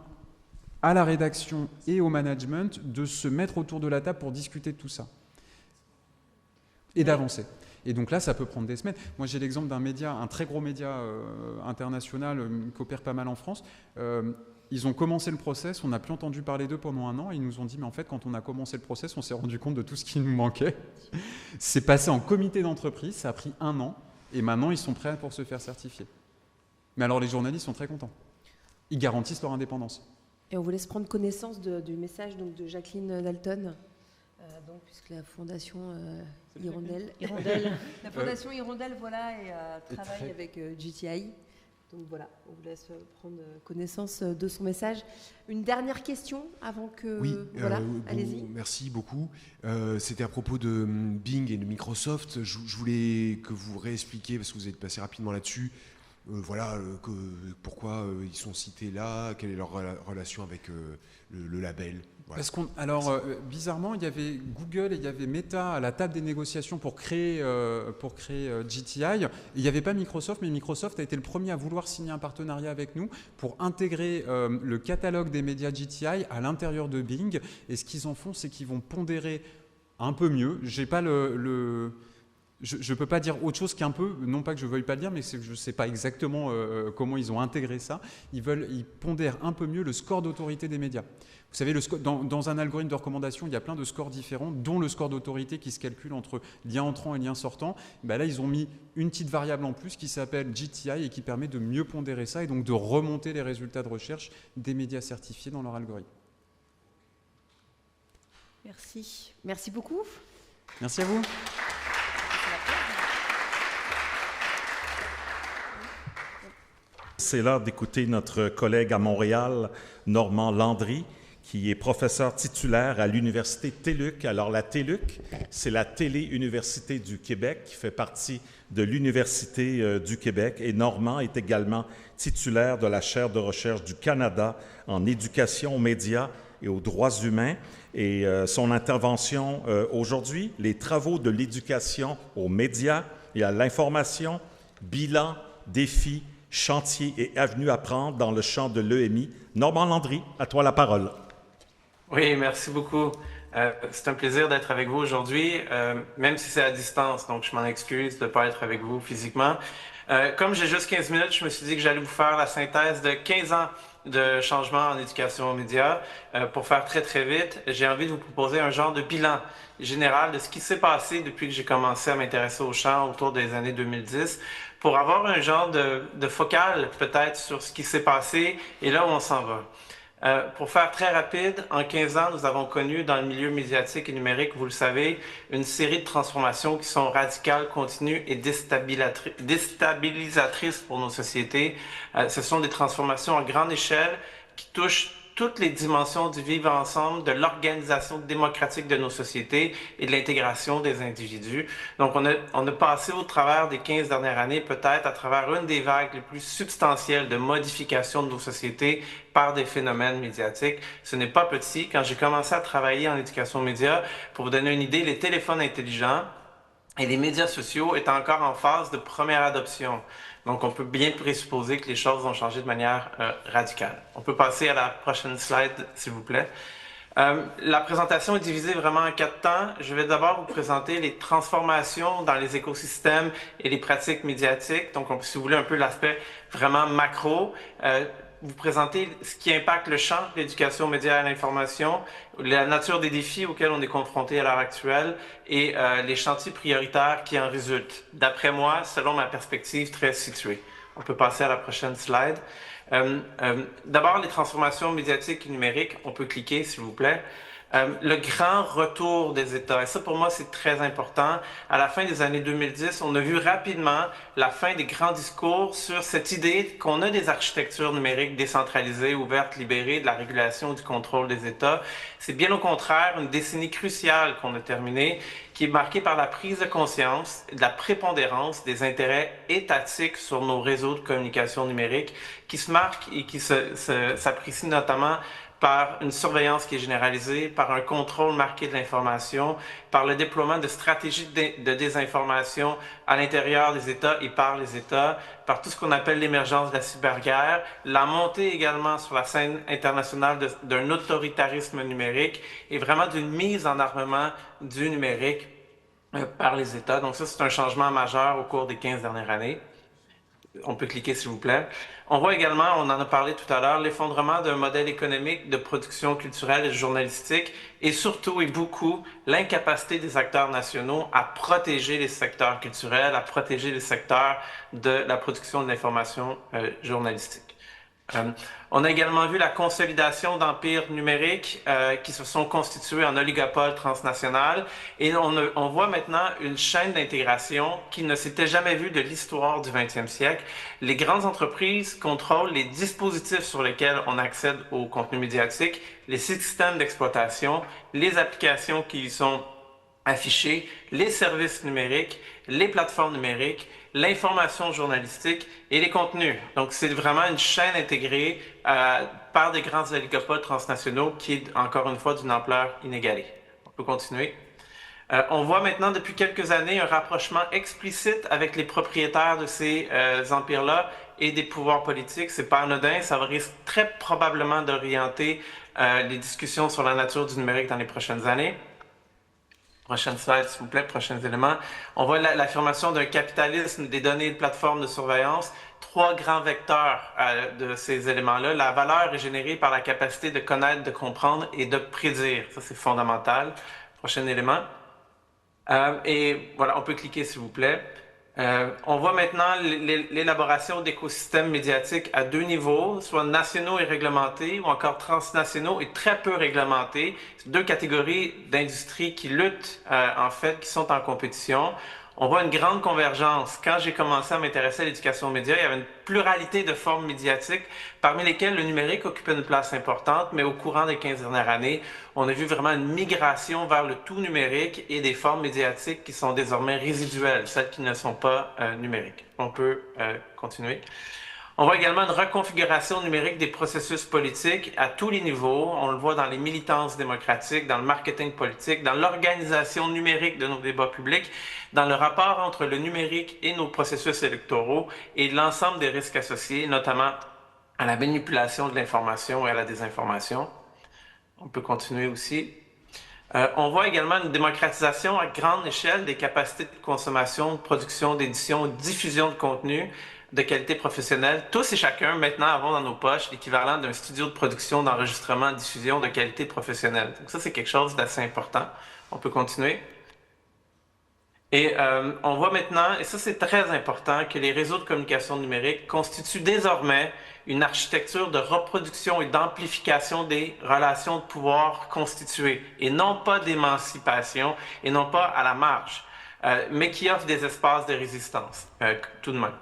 à la rédaction et au management de se mettre autour de la table pour discuter de tout ça et d'avancer. Et donc là, ça peut prendre des semaines. Moi, j'ai l'exemple d'un média, un très gros média international qui opère pas mal en France. Ils ont commencé le process, on n'a plus entendu parler d'eux pendant 1 an. Ils nous ont dit, mais en fait, quand on a commencé le process, on s'est rendu compte de tout ce qui nous manquait. C'est passé en comité d'entreprise, ça a pris 1 an. Et maintenant, ils sont prêts pour se faire certifier. Mais alors, les journalistes sont très contents. Ils garantissent leur indépendance. Et on vous laisse prendre connaissance du message donc, de Jacqueline Dalton, puisque la Fondation Hirondelle. La Fondation Hirondelle, voilà, et travaille avec GTI. Donc voilà, on vous laisse prendre connaissance de son message. Une dernière question avant que... Oui, voilà, allez-y. Merci beaucoup. C'était à propos de Bing et de Microsoft. Je voulais que vous réexpliquiez, parce que vous êtes passé rapidement là-dessus, pourquoi ils sont cités là, quelle est leur relation avec le label. Voilà. Parce bizarrement, il y avait Google et il y avait Meta à la table des négociations pour créer GTI. Il n'y avait pas Microsoft, mais Microsoft a été le premier à vouloir signer un partenariat avec nous pour intégrer le catalogue des médias GTI à l'intérieur de Bing. Et ce qu'ils en font, c'est qu'ils vont pondérer un peu mieux. J'ai pas je ne peux pas dire autre chose qu'un peu, non pas que je ne veuille pas le dire, mais c'est que je ne sais pas exactement comment ils ont intégré ça. Ils pondèrent un peu mieux le score d'autorité des médias. Vous savez, dans un algorithme de recommandation, il y a plein de scores différents, dont le score d'autorité qui se calcule entre lien entrant et lien sortant. Là, ils ont mis une petite variable en plus qui s'appelle GTI et qui permet de mieux pondérer ça et donc de remonter les résultats de recherche des médias certifiés dans leur algorithme. Merci. Merci beaucoup. Merci à vous. C'est l'heure d'écouter notre collègue à Montréal, Normand Landry, qui est professeur titulaire à l'Université TÉLUQ. Alors, la TÉLUQ, c'est la Télé-Université du Québec, qui fait partie de l'Université du Québec. Et Normand est également titulaire de la chaire de recherche du Canada en éducation aux médias et aux droits humains. Et son intervention aujourd'hui, les travaux de l'éducation aux médias et à l'information, bilan, défis, chantiers et avenues à prendre dans le champ de l'EMI. Normand Landry, à toi la parole. Oui, merci beaucoup. C'est un plaisir d'être avec vous aujourd'hui, même si c'est à distance, donc je m'en excuse de ne pas être avec vous physiquement. Comme j'ai juste 15 minutes, je me suis dit que j'allais vous faire la synthèse de 15 ans de changement en éducation aux médias. Pour faire très, très vite, j'ai envie de vous proposer un genre de bilan général de ce qui s'est passé depuis que j'ai commencé à m'intéresser au champ autour des années 2010, pour avoir un genre de focale peut-être sur ce qui s'est passé et là où on s'en va. Pour faire très rapide, en 15 ans, nous avons connu dans le milieu médiatique et numérique, vous le savez, une série de transformations qui sont radicales, continues et déstabilisatrices pour nos sociétés. Ce sont des transformations à grande échelle qui touchent toutes les dimensions du vivre ensemble, de l'organisation démocratique de nos sociétés et de l'intégration des individus. Donc, on a passé au travers des 15 dernières années, peut-être à travers une des vagues les plus substantielles de modification de nos sociétés par des phénomènes médiatiques. Ce n'est pas petit. Quand j'ai commencé à travailler en éducation média, pour vous donner une idée, les téléphones intelligents et les médias sociaux étaient encore en phase de première adoption. Donc, on peut bien présupposer que les choses ont changé de manière radicale. On peut passer à la prochaine slide, s'il vous plaît. La présentation est divisée vraiment en 4 temps. Je vais d'abord vous présenter les transformations dans les écosystèmes et les pratiques médiatiques. Donc, si vous voulez, un peu l'aspect vraiment macro. Vous présenter ce qui impacte le champ de l'éducation aux médias et à l'information, la nature des défis auxquels on est confronté à l'heure actuelle et les chantiers prioritaires qui en résultent. D'après moi, selon ma perspective très située. On peut passer à la prochaine slide. D'abord, les transformations médiatiques et numériques. On peut cliquer, s'il vous plaît. Le grand retour des États. Et ça, pour moi, c'est très important. À la fin des années 2010, on a vu rapidement la fin des grands discours sur cette idée qu'on a des architectures numériques décentralisées, ouvertes, libérées de la régulation et du contrôle des États. C'est bien au contraire une décennie cruciale qu'on a terminée, qui est marquée par la prise de conscience de la prépondérance des intérêts étatiques sur nos réseaux de communication numérique, qui se marquent et qui s'apprécient notamment par une surveillance qui est généralisée, par un contrôle marqué de l'information, par le déploiement de stratégies de désinformation à l'intérieur des États et par les États, par tout ce qu'on appelle l'émergence de la cyberguerre, la montée également sur la scène internationale d'un autoritarisme numérique et vraiment d'une mise en armement du numérique par les États. Donc ça, c'est un changement majeur au cours des 15 dernières années. On peut cliquer, s'il vous plaît. On voit également, on en a parlé tout à l'heure, l'effondrement d'un modèle économique de production culturelle et journalistique et surtout et beaucoup l'incapacité des acteurs nationaux à protéger les secteurs culturels, à protéger les secteurs de la production de l'information journalistique. On a également vu la consolidation d'empires numériques qui se sont constitués en oligopoles transnationales et on voit maintenant une chaîne d'intégration qui ne s'était jamais vue de l'histoire du 20e siècle. Les grandes entreprises contrôlent les dispositifs sur lesquels on accède au contenu médiatique, les systèmes d'exploitation, les applications qui y sont affichées, les services numériques, les plateformes numériques, l'information journalistique et les contenus. Donc, c'est vraiment une chaîne intégrée par des grands oligopoles transnationaux qui est, encore une fois, d'une ampleur inégalée. On peut continuer. On voit maintenant, depuis quelques années, un rapprochement explicite avec les propriétaires de ces empires-là et des pouvoirs politiques. C'est pas anodin, ça risque très probablement d'orienter les discussions sur la nature du numérique dans les prochaines années. Prochaine slide, s'il vous plaît, prochains éléments. On voit l'affirmation d'un capitalisme des données et de plateformes de surveillance. 3 grands vecteurs de ces éléments-là. La valeur est générée par la capacité de connaître, de comprendre et de prédire. Ça, c'est fondamental. Prochain élément. Et voilà, on peut cliquer, s'il vous plaît. On voit maintenant l'élaboration d'écosystèmes médiatiques à 2 niveaux, soit nationaux et réglementés, ou encore transnationaux et très peu réglementés. 2 catégories d'industries qui luttent, en fait, qui sont en compétition. On voit une grande convergence. Quand j'ai commencé à m'intéresser à l'éducation aux médias, il y avait une pluralité de formes médiatiques, parmi lesquelles le numérique occupait une place importante, mais au courant des 15 dernières années, on a vu vraiment une migration vers le tout numérique et des formes médiatiques qui sont désormais résiduelles, celles qui ne sont pas numériques. On peut continuer. On voit également une reconfiguration numérique des processus politiques à tous les niveaux. On le voit dans les militances démocratiques, dans le marketing politique, dans l'organisation numérique de nos débats publics, dans le rapport entre le numérique et nos processus électoraux et l'ensemble des risques associés, notamment à la manipulation de l'information et à la désinformation. On peut continuer aussi. On voit également une démocratisation à grande échelle des capacités de consommation, de production, d'édition, de diffusion de contenu de qualité professionnelle. Tous et chacun, maintenant, avons dans nos poches l'équivalent d'un studio de production, d'enregistrement, de diffusion de qualité professionnelle. Donc ça, c'est quelque chose d'assez important. On peut continuer. Et on voit maintenant, et ça c'est très important, que les réseaux de communication numérique constituent désormais une architecture de reproduction et d'amplification des relations de pouvoir constituées, et non pas d'émancipation, et non pas à la marge, mais qui offrent des espaces de résistance, tout de même.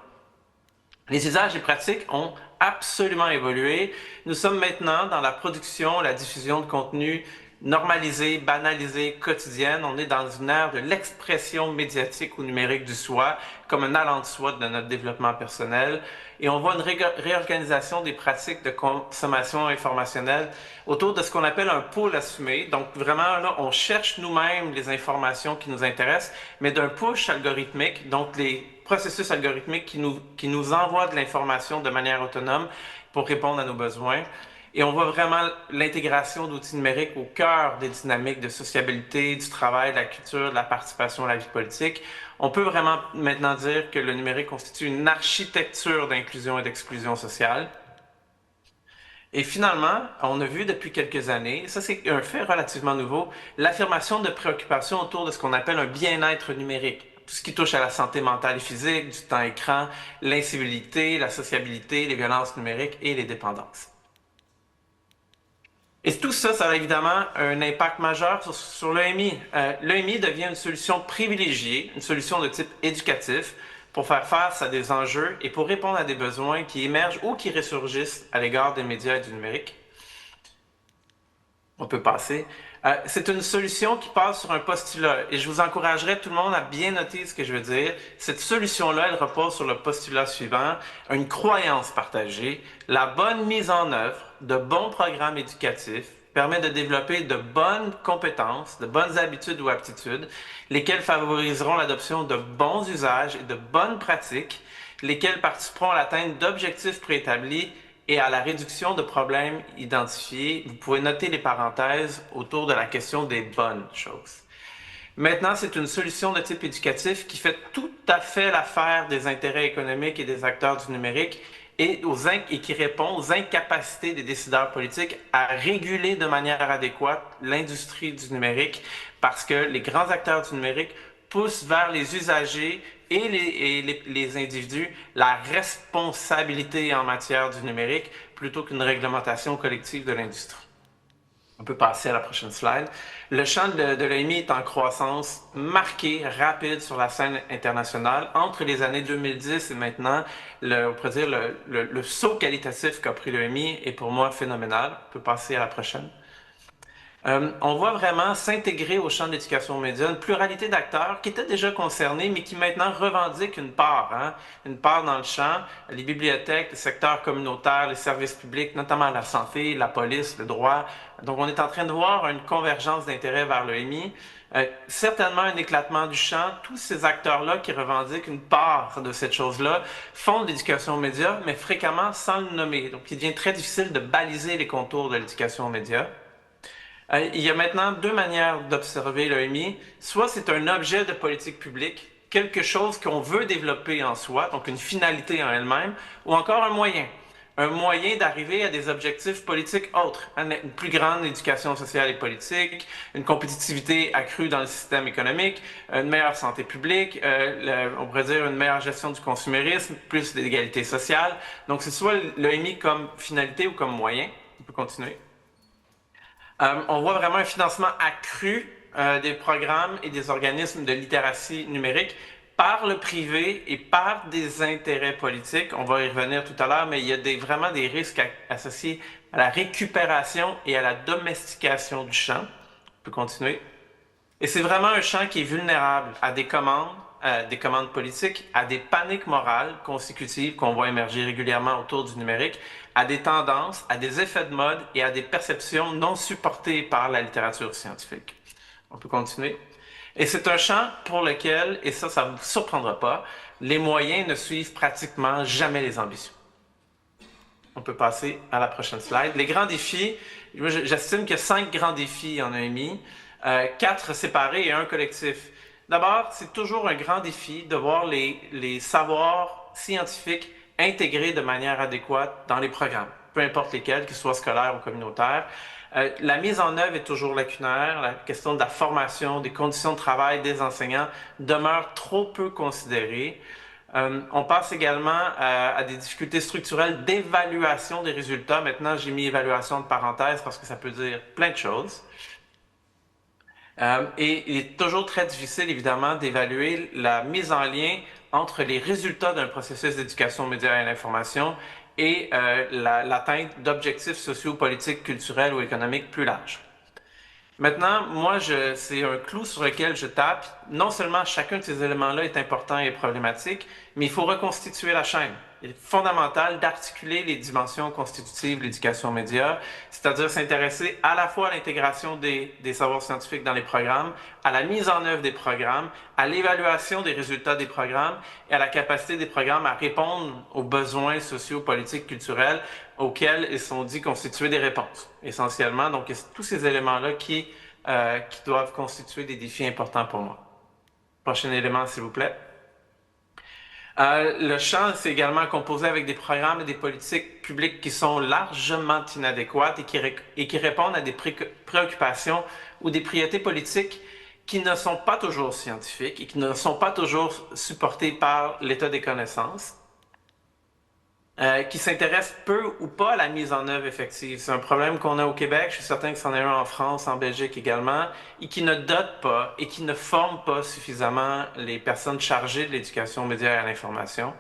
Les usages et pratiques ont absolument évolué. Nous sommes maintenant dans la production, la diffusion de contenu normalisée, banalisée, quotidienne. On est dans une ère de l'expression médiatique ou numérique du soi, comme un allant de soi de notre développement personnel. Et on voit une réorganisation des pratiques de consommation informationnelle autour de ce qu'on appelle un pôle assumé. Donc vraiment, là, on cherche nous-mêmes les informations qui nous intéressent, mais d'un push algorithmique, donc les processus algorithmiques qui nous envoient de l'information de manière autonome pour répondre à nos besoins. Et on voit vraiment l'intégration d'outils numériques au cœur des dynamiques de sociabilité, du travail, de la culture, de la participation à la vie politique. On peut vraiment maintenant dire que le numérique constitue une architecture d'inclusion et d'exclusion sociale. Et finalement, on a vu depuis quelques années, ça c'est un fait relativement nouveau, l'affirmation de préoccupations autour de ce qu'on appelle un bien-être numérique. Tout ce qui touche à la santé mentale et physique, du temps écran, l'incivilité, la sociabilité, les violences numériques et les dépendances. Et tout ça, ça a évidemment un impact majeur sur l'EMI. L'EMI devient une solution privilégiée, une solution de type éducatif pour faire face à des enjeux et pour répondre à des besoins qui émergent ou qui ressurgissent à l'égard des médias et du numérique. On peut passer. C'est une solution qui passe sur un postulat et je vous encouragerais tout le monde à bien noter ce que je veux dire. Cette solution-là, elle repose sur le postulat suivant, une croyance partagée. La bonne mise en œuvre de bons programmes éducatifs permet de développer de bonnes compétences, de bonnes habitudes ou aptitudes, lesquelles favoriseront l'adoption de bons usages et de bonnes pratiques, lesquelles participeront à l'atteinte d'objectifs préétablis et à la réduction de problèmes identifiés. Vous pouvez noter les parenthèses autour de la question des bonnes choses. Maintenant, c'est une solution de type éducatif qui fait tout à fait l'affaire des intérêts économiques et des acteurs du numérique et qui répond aux incapacités des décideurs politiques à réguler de manière adéquate l'industrie du numérique parce que les grands acteurs du numérique poussent vers les usagers et les individus la responsabilité en matière du numérique plutôt qu'une réglementation collective de l'industrie. On peut passer à la prochaine slide. Le champ de l'EMI est en croissance marquée, rapide sur la scène internationale. Entre les années 2010 et maintenant, on pourrait dire le saut qualitatif qu'a pris l'EMI est pour moi phénoménal. On peut passer à la prochaine. On voit vraiment s'intégrer au champ de l'éducation aux médias une pluralité d'acteurs qui étaient déjà concernés, mais qui maintenant revendiquent une part dans le champ, les bibliothèques, les secteurs communautaires, les services publics, notamment la santé, la police, le droit. Donc on est en train de voir une convergence d'intérêts vers l'EMI, certainement un éclatement du champ. Tous ces acteurs-là qui revendiquent une part de cette chose-là font de l'éducation aux médias, mais fréquemment sans le nommer. Donc il devient très difficile de baliser les contours de l'éducation aux médias. Il y a maintenant deux manières d'observer l'EMI. Soit c'est un objet de politique publique, quelque chose qu'on veut développer en soi, donc une finalité en elle-même, ou encore un moyen d'arriver à des objectifs politiques autres, une plus grande éducation sociale et politique, une compétitivité accrue dans le système économique, une meilleure santé publique, on pourrait dire une meilleure gestion du consumérisme, plus d'égalité sociale. Donc c'est soit l'EMI comme finalité ou comme moyen. On peut continuer. On voit vraiment un financement accru des programmes et des organismes de littératie numérique par le privé et par des intérêts politiques. On va y revenir tout à l'heure, mais il y a vraiment des risques associés à la récupération et à la domestication du champ. On peut continuer. Et c'est vraiment un champ qui est vulnérable à des commandes, des commandes politiques à des paniques morales consécutives qu'on voit émerger régulièrement autour du numérique, à des tendances, à des effets de mode et à des perceptions non supportées par la littérature scientifique. On peut continuer. Et c'est un champ pour lequel, et ça ne vous surprendra pas, les moyens ne suivent pratiquement jamais les ambitions. On peut passer à la prochaine slide. Les grands défis, j'estime qu'il y a 5 grands défis en EMI, 4 séparés et 1 collectif. D'abord, c'est toujours un grand défi de voir les savoirs scientifiques intégrés de manière adéquate dans les programmes, peu importe lesquels, qu'ils soient scolaires ou communautaires. La mise en œuvre est toujours lacunaire. La question de la formation, des conditions de travail des enseignants demeure trop peu considérée. On passe également à des difficultés structurelles d'évaluation des résultats. Maintenant, j'ai mis évaluation de parenthèse parce que ça peut dire plein de choses. Et il est toujours très difficile, évidemment, d'évaluer la mise en lien entre les résultats d'un processus d'éducation aux médias et à l'information et l'atteinte d'objectifs sociaux, politiques, culturels ou économiques plus larges. Maintenant, moi, c'est un clou sur lequel je tape. Non seulement chacun de ces éléments-là est important et problématique, mais il faut reconstituer la chaîne. Il est fondamental d'articuler les dimensions constitutives de l'éducation aux médias, c'est-à-dire s'intéresser à la fois à l'intégration des savoirs scientifiques dans les programmes, à la mise en œuvre des programmes, à l'évaluation des résultats des programmes et à la capacité des programmes à répondre aux besoins sociaux, politiques, culturels auxquels ils sont dits constituer des réponses, essentiellement. Donc, tous ces éléments-là qui doivent constituer des défis importants pour moi. Prochain élément, s'il vous plaît. Le champ, c'est également composé avec des programmes et des politiques publiques qui sont largement inadéquates et qui répondent à des préoccupations ou des priorités politiques qui ne sont pas toujours scientifiques et qui ne sont pas toujours supportées par l'état des connaissances, qui s'intéressent peu ou pas à la mise en œuvre effective. C'est un problème qu'on a au Québec, je suis certain que c'en est un en France, en Belgique également, et qui ne dotent pas et qui ne forment pas suffisamment les personnes chargées de l'éducation aux médias et à l'information,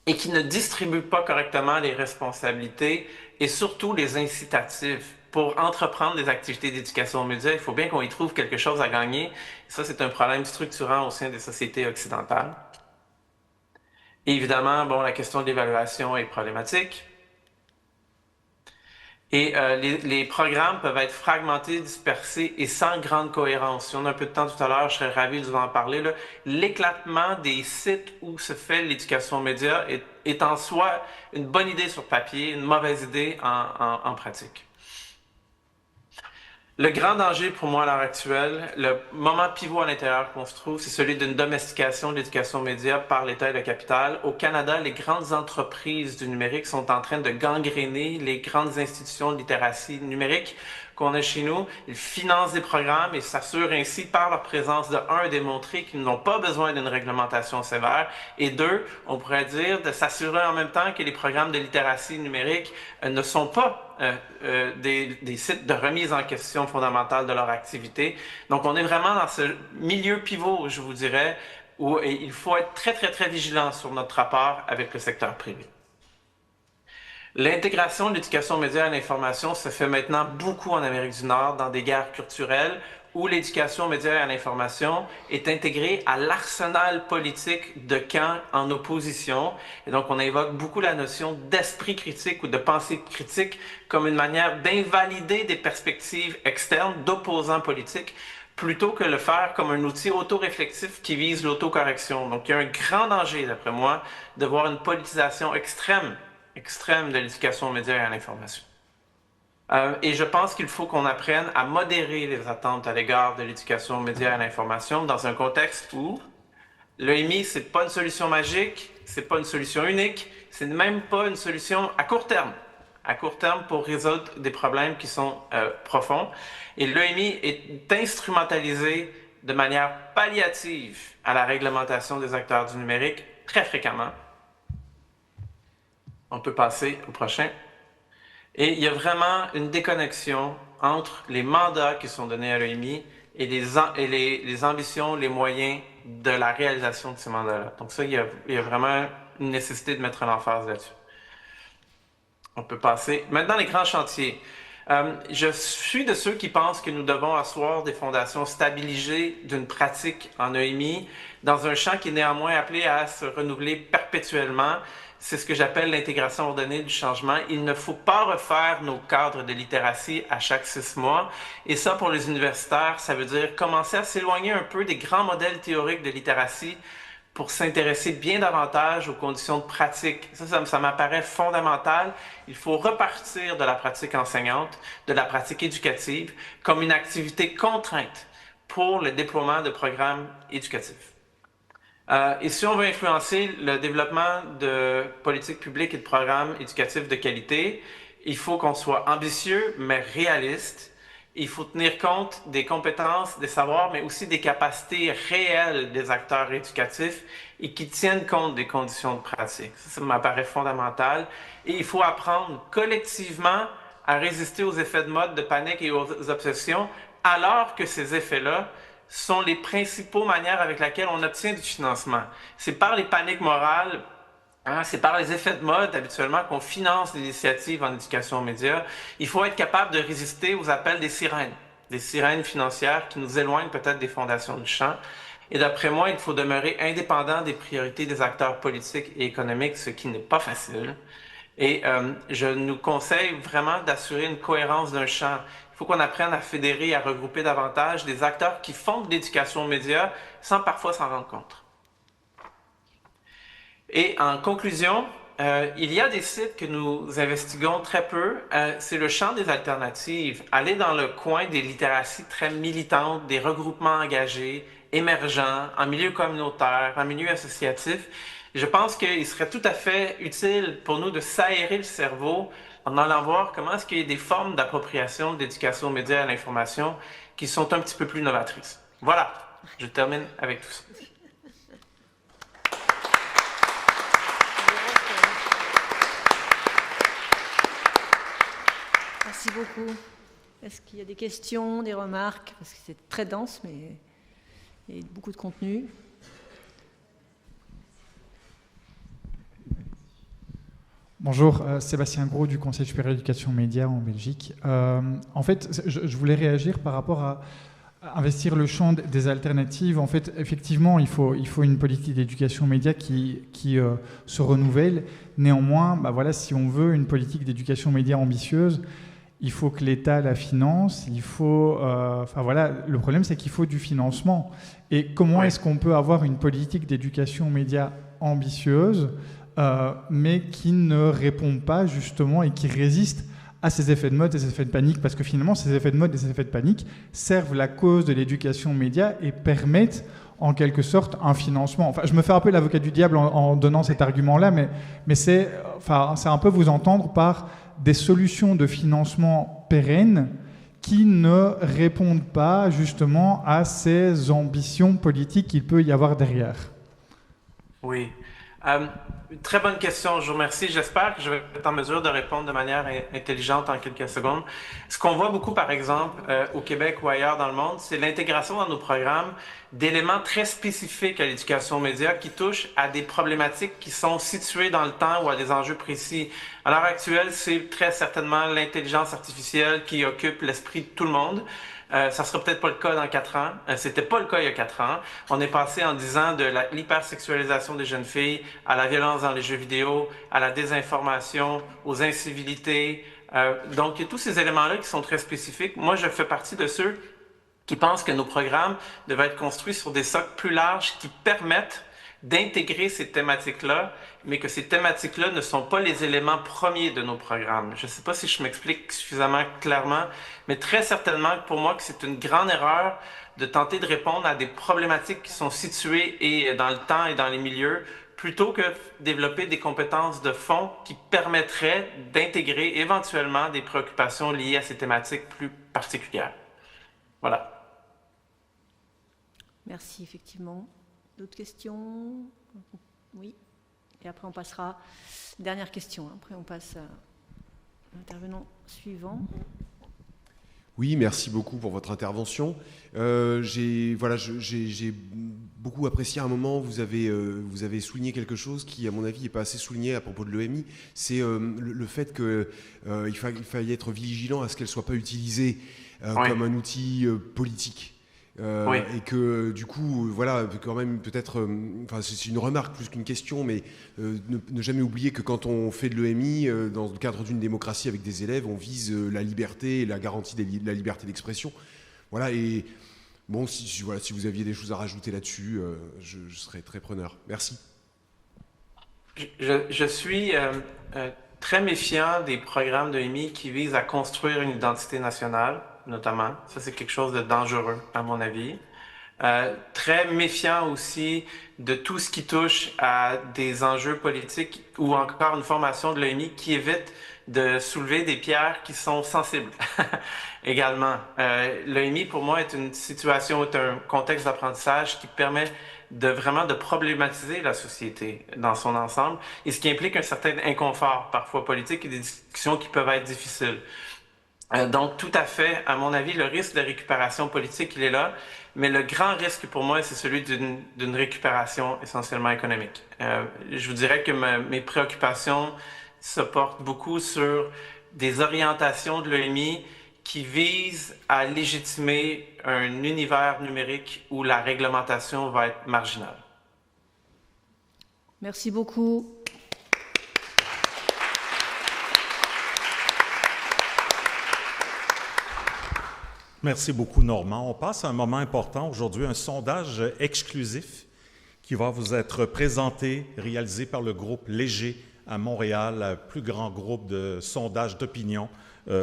et qui ne distribuent pas correctement les responsabilités et surtout les incitatifs pour entreprendre des activités d'éducation aux médias. Il faut bien qu'on y trouve quelque chose à gagner. Ça, c'est un problème structurant au sein des sociétés occidentales. Et évidemment, bon, la question de l'évaluation est problématique. Et les programmes peuvent être fragmentés, dispersés et sans grande cohérence. Si on a un peu de temps tout à l'heure, je serais ravi de vous en parler. L'éclatement des sites où se fait l'éducation aux médias est en soi une bonne idée sur papier, une mauvaise idée en pratique. Le grand danger pour moi à l'heure actuelle, le moment pivot à l'intérieur qu'on se trouve, c'est celui d'une domestication de l'éducation aux médias par l'État et le capital. Au Canada, les grandes entreprises du numérique sont en train de gangréner les grandes institutions de littératie numérique qu'on a chez nous. Ils financent des programmes et s'assurent ainsi par leur présence de démontrer qu'ils n'ont pas besoin d'une réglementation sévère et 2, on pourrait dire de s'assurer en même temps que les programmes de littératie numérique ne sont pas des sites de remise en question fondamentale de leur activité. Donc on est vraiment dans ce milieu pivot, je vous dirais, où il faut être très très très vigilant sur notre rapport avec le secteur privé. L'intégration de l'éducation aux médias et à l'information se fait maintenant beaucoup en Amérique du Nord, dans des guerres culturelles, où l'éducation aux médias et à l'information est intégrée à l'arsenal politique de camps en opposition. Et donc, on évoque beaucoup la notion d'esprit critique ou de pensée critique comme une manière d'invalider des perspectives externes d'opposants politiques, plutôt que le faire comme un outil autoréflexif qui vise l'autocorrection. Donc, il y a un grand danger, d'après moi, de voir une politisation extrême de l'éducation aux médias et à l'information. Et je pense qu'il faut qu'on apprenne à modérer les attentes à l'égard de l'éducation aux médias et à l'information dans un contexte où l'EMI, c'est pas une solution magique, c'est pas une solution unique, c'est même pas une solution à court terme pour résoudre des problèmes qui sont profonds. Et l'EMI est instrumentalisé de manière palliative à la réglementation des acteurs du numérique très fréquemment. On peut passer au prochain. Et il y a vraiment une déconnexion entre les mandats qui sont donnés à l'EMI et les ambitions, les moyens de la réalisation de ces mandats-là. Donc ça, il y a vraiment une nécessité de mettre l'emphase là-dessus. On peut passer. Maintenant, les grands chantiers. Je suis de ceux qui pensent que nous devons asseoir des fondations stabilisées d'une pratique en EMI dans un champ qui est néanmoins appelé à se renouveler perpétuellement. C'est ce que j'appelle l'intégration ordonnée du changement. Il ne faut pas refaire nos cadres de littératie à chaque 6 mois. Et ça, pour les universitaires, ça veut dire commencer à s'éloigner un peu des grands modèles théoriques de littératie pour s'intéresser bien davantage aux conditions de pratique. Ça m'apparaît fondamental. Il faut repartir de la pratique enseignante, de la pratique éducative, comme une activité contrainte pour le déploiement de programmes éducatifs. Et si on veut influencer le développement de politiques publiques et de programmes éducatifs de qualité, il faut qu'on soit ambitieux, mais réaliste. Il faut tenir compte des compétences, des savoirs, mais aussi des capacités réelles des acteurs éducatifs et qui tiennent compte des conditions de pratique. Ça m'apparaît fondamental. Et il faut apprendre collectivement à résister aux effets de mode, de panique et aux obsessions, alors que ces effets-là sont les principaux manières avec lesquelles on obtient du financement. C'est par les paniques morales, c'est par les effets de mode, habituellement, qu'on finance l'initiative en éducation aux médias. Il faut être capable de résister aux appels des sirènes financières qui nous éloignent peut-être des fondations du champ. Et d'après moi, il faut demeurer indépendant des priorités des acteurs politiques et économiques, ce qui n'est pas facile. Et je nous conseille vraiment d'assurer une cohérence d'un champ. Il faut qu'on apprenne à fédérer et à regrouper davantage des acteurs qui font de l'éducation aux médias sans parfois s'en rendre compte. Et en conclusion, il y a des sites que nous investiguons très peu. C'est le champ des alternatives. Aller dans le coin des littératies très militantes, des regroupements engagés, émergents, en milieu communautaire, en milieu associatif. Je pense qu'il serait tout à fait utile pour nous de s'aérer le cerveau en allant voir comment est-ce qu'il y a des formes d'appropriation de l'éducation aux médias et à l'information qui sont un petit peu plus novatrices. Voilà, je termine avec tout ça. Merci beaucoup. Est-ce qu'il y a des questions, des remarques? Parce que c'est très dense, mais il y a beaucoup de contenu. Bonjour, Sébastien Gros du Conseil supérieur d'éducation média en Belgique. En fait, je voulais réagir par rapport à investir le champ des alternatives. En fait, effectivement, il faut une politique d'éducation média qui se renouvelle. Néanmoins, voilà, si on veut une politique d'éducation média ambitieuse, il faut que l'État la finance. Il faut, le problème, c'est qu'il faut du financement. Et comment est-ce qu'on peut avoir une politique d'éducation média ambitieuse mais qui ne répond pas justement et qui résiste à ces effets de mode et ces effets de panique, parce que finalement ces effets de mode et ces effets de panique servent la cause de l'éducation média et permettent en quelque sorte un financement. Enfin, je me fais un peu l'avocat du diable en donnant cet argument-là, mais c'est un peu vous entendre par des solutions de financement pérennes qui ne répondent pas justement à ces ambitions politiques qu'il peut y avoir derrière. Oui. Très bonne question, je vous remercie. J'espère que je vais être en mesure de répondre de manière intelligente en quelques secondes. Ce qu'on voit beaucoup, par exemple, au Québec ou ailleurs dans le monde, c'est l'intégration dans nos programmes d'éléments très spécifiques à l'éducation aux médias qui touchent à des problématiques qui sont situées dans le temps ou à des enjeux précis. À l'heure actuelle, c'est très certainement l'intelligence artificielle qui occupe l'esprit de tout le monde. Ça sera peut-être pas le cas dans 4 ans. C'était pas le cas il y a 4 ans. On est passé en 10 ans de l'hypersexualisation des jeunes filles à la violence dans les jeux vidéo, à la désinformation, aux incivilités. Donc, il y a tous ces éléments-là qui sont très spécifiques. Moi, je fais partie de ceux qui pensent que nos programmes devaient être construits sur des socles plus larges qui permettent d'intégrer ces thématiques-là, mais que ces thématiques-là ne sont pas les éléments premiers de nos programmes. Je ne sais pas si je m'explique suffisamment clairement, mais très certainement pour moi que c'est une grande erreur de tenter de répondre à des problématiques qui sont situées et dans le temps et dans les milieux, plutôt que développer des compétences de fond qui permettraient d'intégrer éventuellement des préoccupations liées à ces thématiques plus particulières. Voilà. Merci, effectivement. D'autres questions? Oui. Et après, on passera. Dernière question. Après, on passe à l'intervenant suivant. Oui, merci beaucoup pour votre intervention. J'ai beaucoup apprécié à un moment, vous avez souligné quelque chose qui, à mon avis, n'est pas assez souligné à propos de l'EMI, c'est le fait qu'il fallait être vigilant à ce qu'elle ne soit pas utilisée comme un outil politique. Et que du coup, voilà, quand même peut-être, c'est une remarque plus qu'une question, mais ne jamais oublier que quand on fait de l'EMI, dans le cadre d'une démocratie avec des élèves, on vise la liberté et la garantie de la liberté d'expression. Voilà, et bon, si vous aviez des choses à rajouter là-dessus, je serais très preneur. Merci. Je suis très méfiant des programmes de l'EMI qui visent à construire une identité nationale, notamment. Ça, c'est quelque chose de dangereux, à mon avis. Très méfiant aussi de tout ce qui touche à des enjeux politiques ou encore une formation de l'EMI qui évite de soulever des pierres qui sont sensibles. Également, l'EMI, pour moi, est une situation, est un contexte d'apprentissage qui permet vraiment de problématiser la société dans son ensemble, et ce qui implique un certain inconfort, parfois politique, et des discussions qui peuvent être difficiles. Donc, tout à fait, à mon avis, le risque de récupération politique, il est là, mais le grand risque pour moi, c'est celui d'une récupération essentiellement économique. Je vous dirais que mes préoccupations se portent beaucoup sur des orientations de l'EMI qui visent à légitimer un univers numérique où la réglementation va être marginale. Merci beaucoup. Merci beaucoup, Normand. On passe à un moment important aujourd'hui, un sondage exclusif qui va vous être présenté, réalisé par le groupe Léger à Montréal, le plus grand groupe de sondage d'opinion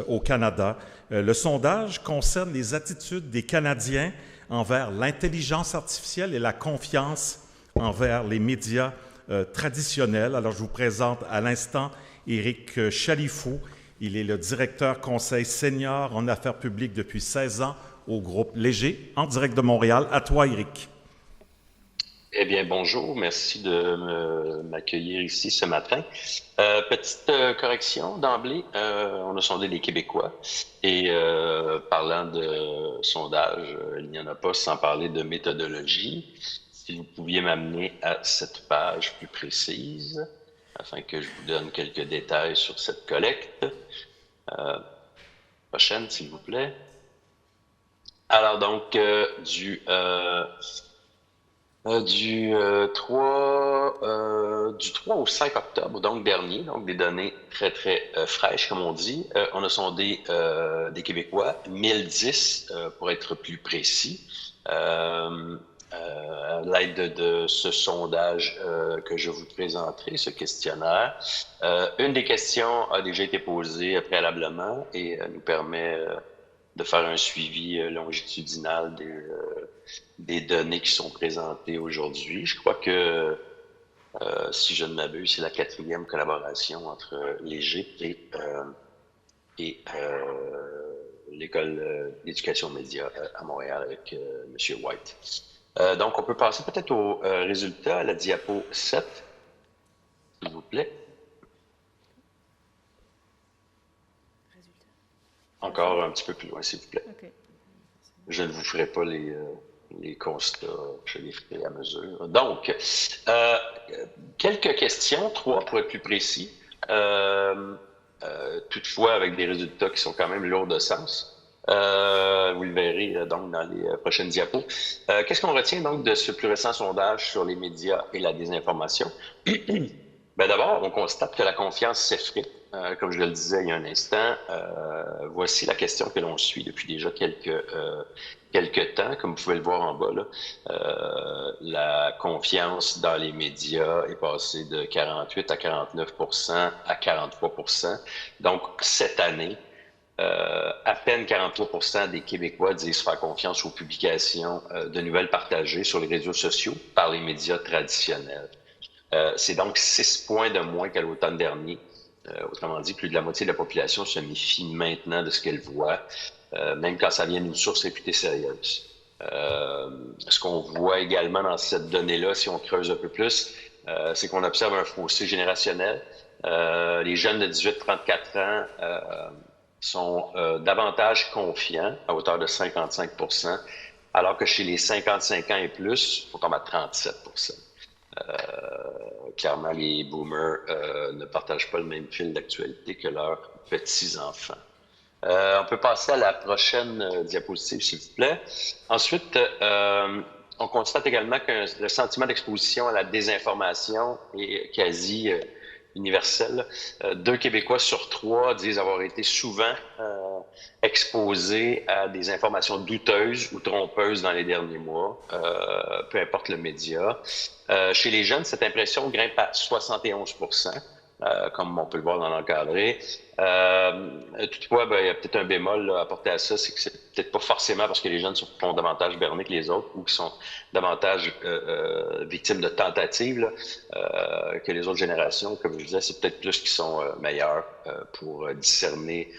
au Canada. Le sondage concerne les attitudes des Canadiens envers l'intelligence artificielle et la confiance envers les médias traditionnels. Alors, je vous présente à l'instant Éric Chalifou. Il est le directeur conseil senior en affaires publiques depuis 16 ans au groupe Léger, en direct de Montréal. À toi, Éric. Eh bien, bonjour. Merci de m'accueillir ici ce matin. Petite correction d'emblée. On a sondé les Québécois et parlant de sondage, il n'y en a pas sans parler de méthodologie. Si vous pouviez m'amener à cette page plus précise, afin que je vous donne quelques détails sur cette collecte. Prochaine, s'il vous plaît. Alors donc, du 3 au 5 octobre, donc dernier, donc des données très, très fraîches, comme on dit. On a sondé des Québécois, 1010 pour être plus précis. À l'aide de ce sondage que je vous présenterai, ce questionnaire. Une des questions a déjà été posée préalablement et nous permet de faire un suivi longitudinal des données qui sont présentées aujourd'hui. Je crois que, si je ne m'abuse, c'est la 4e collaboration entre Léger et l'École d'éducation média à Montréal avec M. White. Donc, on peut passer peut-être aux résultats, à la diapo 7, s'il vous plaît. Encore un petit peu plus loin, s'il vous plaît. Okay. Je ne vous ferai pas les constats, je les ferai à mesure. Donc, quelques questions, 3 pour être plus précis, toutefois avec des résultats qui sont quand même lourds de sens. Vous le verrez donc dans les prochaines diapos. Qu'est-ce qu'on retient donc de ce plus récent sondage sur les médias et la désinformation? Ben d'abord, on constate que la confiance s'effrite. Comme je le disais il y a un instant, voici la question que l'on suit depuis déjà quelques temps. Comme vous pouvez le voir en bas, là, la confiance dans les médias est passée de 48 à 49% à 43%. Donc, cette année, à peine 43% des Québécois disent faire confiance aux publications de nouvelles partagées sur les réseaux sociaux par les médias traditionnels. C'est donc 6 points de moins qu'à l'automne dernier. Autrement dit, plus de la moitié de la population se méfie maintenant de ce qu'elle voit, même quand ça vient d'une source réputée sérieuse. Ce qu'on voit également dans cette donnée-là, si on creuse un peu plus, c'est qu'on observe un fossé générationnel. Les jeunes de 18-34 ans sont davantage confiants, à hauteur de 55%, alors que chez les 55 ans et plus, on tombe à 37 %. Clairement, les boomers ne partagent pas le même fil d'actualité que leurs petits-enfants. On peut passer à la prochaine diapositive, s'il vous plaît. Ensuite, on constate également que le sentiment d'exposition à la désinformation est quasi universel. 2 Québécois sur 3 disent avoir été souvent exposés à des informations douteuses ou trompeuses dans les derniers mois, peu importe le média. Chez les jeunes, cette impression grimpe à 71 %. Comme on peut le voir dans l'encadré. Toutefois, il y a peut-être un bémol là, à apporter à ça, c'est que c'est peut-être pas forcément parce que les jeunes sont davantage bernés que les autres ou qui sont davantage victimes de tentatives là, que les autres générations. Comme je disais, c'est peut-être plus qu'ils sont meilleurs pour discerner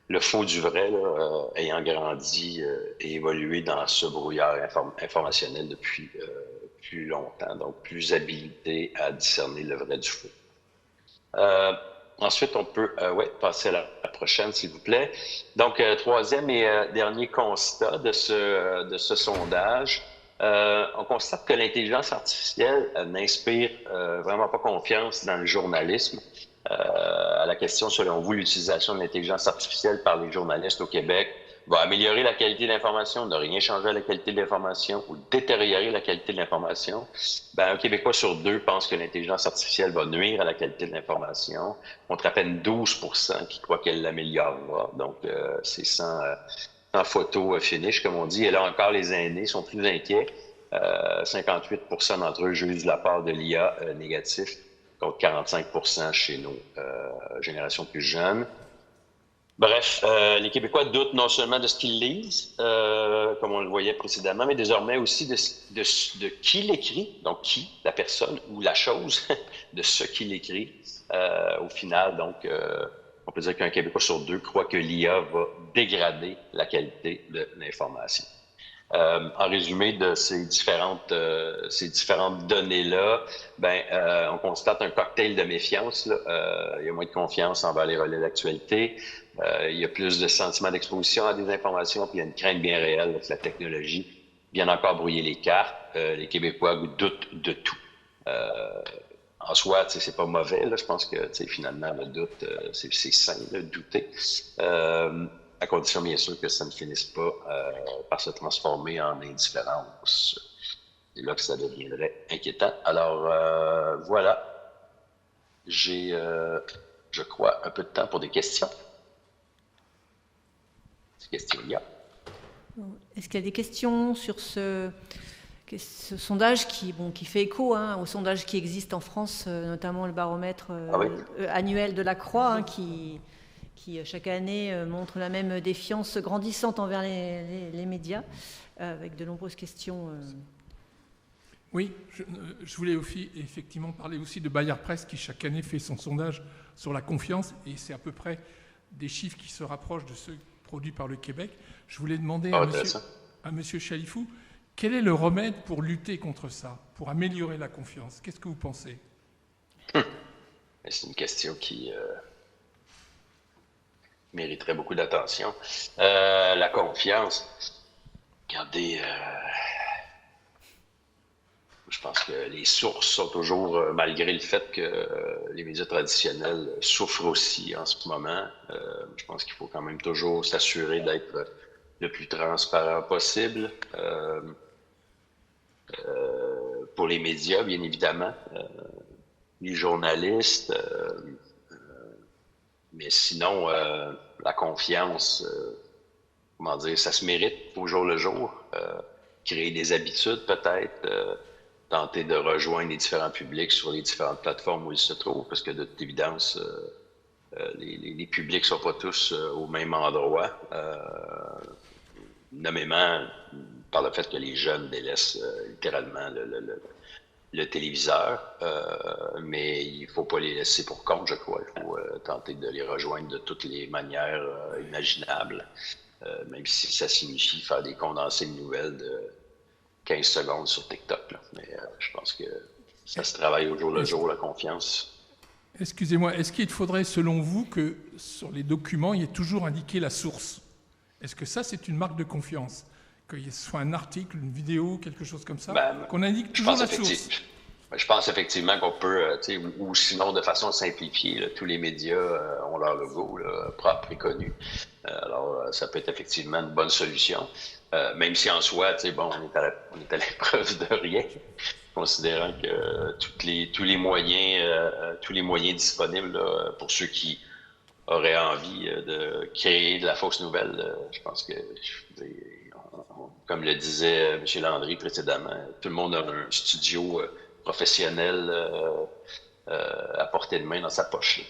le faux du vrai, là, ayant grandi et évolué dans ce brouillard informationnel depuis plus longtemps, donc plus habilité à discerner le vrai du faux. Ensuite, on peut passer à la prochaine, s'il vous plaît. Donc, troisième et dernier constat de ce sondage. On constate que l'intelligence artificielle n'inspire vraiment pas confiance dans le journalisme. À la question, selon vous, l'utilisation de l'intelligence artificielle par les journalistes au Québec va améliorer la qualité de l'information, ne rien changer à la qualité de l'information ou détériorer la qualité de l'information, un Québécois sur 2 pense que l'intelligence artificielle va nuire à la qualité de l'information, contre à peine 12 % qui croient qu'elle l'améliorera. Donc, c'est sans photo finish, comme on dit. Et là encore, les aînés sont plus inquiets. 58 % d'entre eux jugent la part de l'IA négatif, contre 45 % chez nos générations plus jeunes. Bref, les Québécois doutent non seulement de ce qu'ils lisent, comme on le voyait précédemment, mais désormais aussi de qui l'écrit, donc qui, la personne ou la chose, de ce qu'il écrit. Au final, donc, on peut dire qu'un Québécois sur 2 croit que l'IA va dégrader la qualité de l'information. En résumé de ces différentes données-là, on constate un cocktail de méfiance. Là. Il y a moins de confiance envers les relais d'actualité. Il y a plus de sentiments d'exposition à des informations, puis il y a une crainte bien réelle là, que la technologie vienne encore brouiller les cartes. Les Québécois doutent de tout. En soi, c'est pas mauvais. Là. Je pense que finalement, le doute, c'est sain de douter. À condition, bien sûr, que ça ne finisse pas par se transformer en indifférence. C'est là que ça deviendrait inquiétant. Alors, voilà. J'ai, je crois, un peu de temps pour des questions. Des questions, il y a. Est-ce qu'il y a des questions sur ce sondage qui fait écho au sondage qui existe en France, notamment le baromètre annuel de la Croix, qui chaque année montre la même défiance grandissante envers les médias, avec de nombreuses questions. Oui, je voulais aussi, effectivement parler aussi de Bayard Presse qui chaque année fait son sondage sur la confiance, et c'est à peu près des chiffres qui se rapprochent de ceux produits par le Québec. Je voulais demander à Monsieur Chalifou, quel est le remède pour lutter contre ça, pour améliorer la confiance? Qu'est-ce que vous pensez? C'est une question qui mériterait beaucoup d'attention. La confiance, regardez, je pense que les sources sont toujours, malgré le fait que les médias traditionnels souffrent aussi en ce moment, je pense qu'il faut quand même toujours s'assurer d'être le plus transparent possible. Pour les médias, bien évidemment, les journalistes, mais sinon, la confiance, comment dire, ça se mérite au jour le jour. Créer des habitudes peut-être, tenter de rejoindre les différents publics sur les différentes plateformes où ils se trouvent, parce que de toute évidence, les publics ne sont pas tous au même endroit, nommément par le fait que les jeunes délaissent littéralement le téléviseur, mais il ne faut pas les laisser pour compte, je crois. Il faut tenter de les rejoindre de toutes les manières imaginables, même si ça signifie faire des condensés de nouvelles de 15 secondes sur TikTok. Là. Mais je pense que ça se travaille au jour le jour, la confiance. Excusez-moi, est-ce qu'il faudrait, selon vous, que sur les documents, il y ait toujours indiqué la source? Est-ce que ça, c'est une marque de confiance? qu'il soit un article, une vidéo, quelque chose comme ça, Ben, qu'on indique toujours la source. Je pense effectivement qu'on peut, ou sinon de façon simplifiée, là, tous les médias ont leur logo là, propre et connu. Alors, ça peut être effectivement une bonne solution, même si en soi, bon, on est à l'épreuve de rien, considérant que tous les moyens disponibles là, pour ceux qui auraient envie de créer de la fausse nouvelle, je pense que, comme le disait M. Landry précédemment, tout le monde a un studio professionnel à portée de main dans sa poche.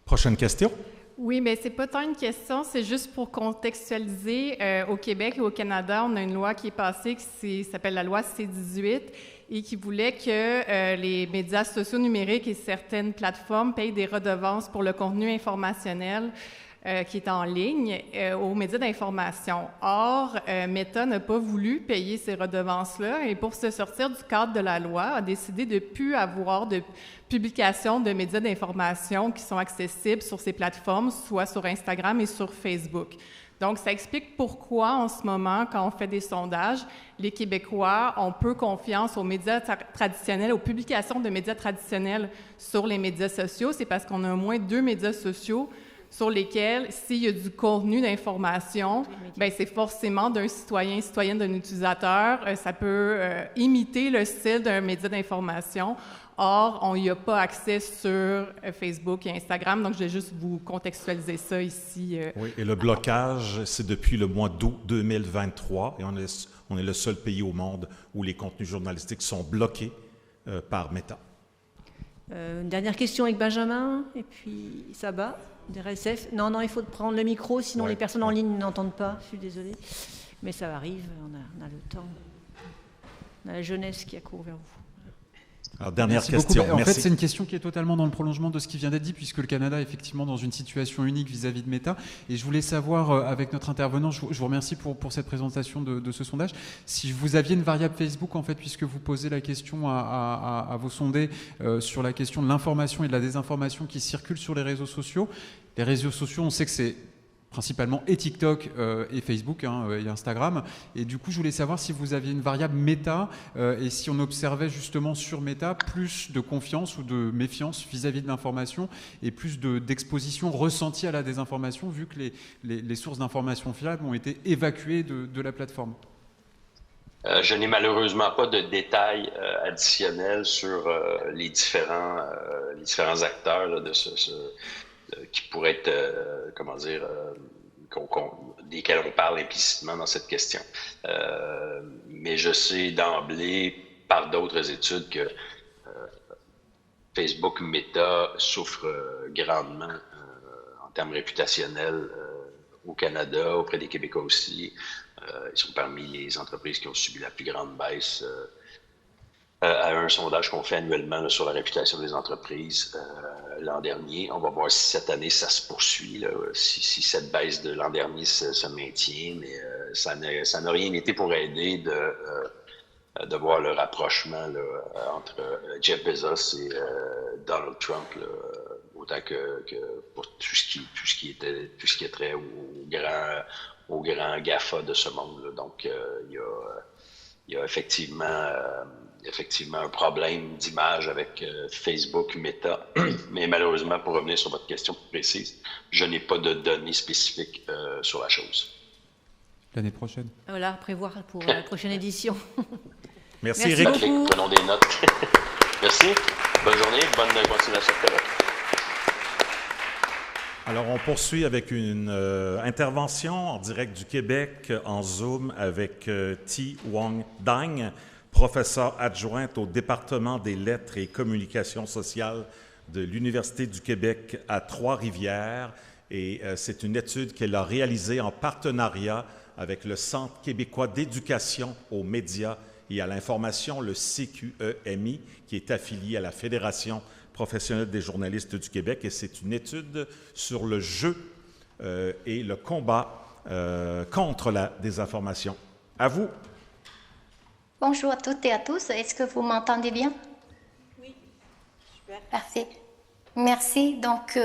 Prochaine question. Oui, mais c'est pas tant une question, c'est juste pour contextualiser. Au Québec et au Canada, on a une loi qui est passée qui s'appelle la loi C-18 et qui voulait que les médias sociaux numériques et certaines plateformes payent des redevances pour le contenu informationnel qui est en ligne aux médias d'information. Or, Meta n'a pas voulu payer ces redevances-là et pour se sortir du cadre de la loi, a décidé de ne plus avoir de publication de médias d'information qui sont accessibles sur ces plateformes, soit sur Instagram et sur Facebook. Donc, ça explique pourquoi, en ce moment, quand on fait des sondages, les Québécois ont peu confiance aux médias traditionnels, aux publications de médias traditionnels sur les médias sociaux. C'est parce qu'on a au moins 2 médias sociaux sur lesquels, s'il y a du contenu d'information, ben c'est forcément d'un citoyenne, d'un utilisateur. Ça peut imiter le style d'un média d'information. Or, on n'y a pas accès sur Facebook et Instagram. Donc, je vais juste vous contextualiser ça ici. Oui, et le blocage, c'est depuis le mois d'août 2023. Et on est le seul pays au monde où les contenus journalistiques sont bloqués par Meta. Une dernière question avec Benjamin, et puis Saba. DRSF. Non, il faut prendre le micro, sinon les personnes en ligne n'entendent pas. Je suis désolée. Mais ça arrive, on a le temps. On a la jeunesse qui accourt vers vous. Alors, dernière question. En fait, c'est une question qui est totalement dans le prolongement de ce qui vient d'être dit, puisque le Canada est effectivement dans une situation unique vis-à-vis de Meta. Et je voulais savoir, avec notre intervenant, je vous remercie pour cette présentation de ce sondage, si vous aviez une variable Facebook, en fait, puisque vous posez la question à vos sondés sur la question de l'information et de la désinformation qui circulent sur les réseaux sociaux. Les réseaux sociaux, on sait que c'est principalement et TikTok et Facebook et Instagram. Et du coup, je voulais savoir si vous aviez une variable méta et si on observait justement sur méta plus de confiance ou de méfiance vis-à-vis de l'information et plus d'exposition ressentie à la désinformation vu que les sources d'information fiables ont été évacuées de la plateforme. Je n'ai malheureusement pas de détails additionnels sur les différents acteurs là, qui pourraient être, desquels on parle implicitement dans cette question. Mais je sais d'emblée, par d'autres études, que Facebook Meta souffre grandement en termes réputationnels au Canada, auprès des Québécois aussi. Ils sont parmi les entreprises qui ont subi la plus grande baisse à un sondage qu'on fait annuellement là, sur la réputation des entreprises l'an dernier. On va voir si cette année ça se poursuit, là, si cette baisse de l'an dernier se maintient, mais ça n'a rien été pour aider de voir le rapprochement là, entre Jeff Bezos et Donald Trump, là, autant que pour tout ce qui est trait aux grands GAFA de ce monde. Là. Donc, il y a effectivement un problème d'image avec Facebook, Meta. Mais malheureusement, pour revenir sur votre question précise, je n'ai pas de données spécifiques sur la chose. L'année prochaine. Voilà, prévoir pour la prochaine édition. Merci Eric. Beaucoup. Prenons des notes. Merci. Bonne journée. Bonne continuation. Alors, on poursuit avec une intervention en direct du Québec en Zoom avec Thi Wong Dang, professeure adjointe au département des lettres et communications sociales de l'Université du Québec à Trois-Rivières. Et c'est une étude qu'elle a réalisée en partenariat avec le Centre québécois d'éducation aux médias et à l'information, le CQEMI, qui est affilié à la Fédération professionnelle des journalistes du Québec. Et c'est une étude sur le jeu et le combat contre la désinformation. À vous. Bonjour à toutes et à tous. Est-ce que vous m'entendez bien? Oui, super. Parfait. Merci. Donc,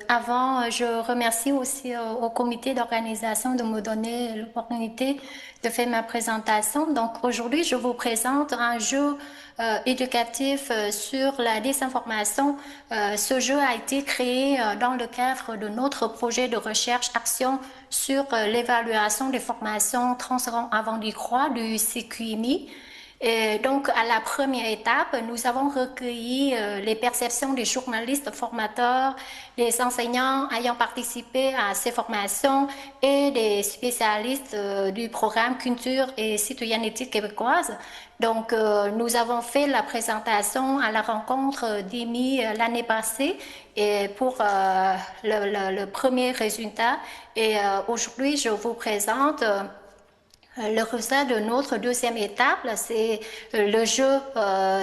avant, je remercie aussi au comité d'organisation de me donner l'opportunité de faire ma présentation. Donc, aujourd'hui, je vous présente un jeu éducatif sur la désinformation. Ce jeu a été créé dans le cadre de notre projet de recherche action sur l'évaluation des formations transparentes avant d'y croire du CQMI. Et donc, à la première étape, nous avons recueilli les perceptions des journalistes formateurs, des enseignants ayant participé à ces formations et des spécialistes du programme Culture et Citoyenneté québécoise. Donc, nous avons fait la présentation à la rencontre d'EMI l'année passée et pour le premier résultat. Et aujourd'hui, je vous présente le résultat de notre deuxième étape, c'est le jeu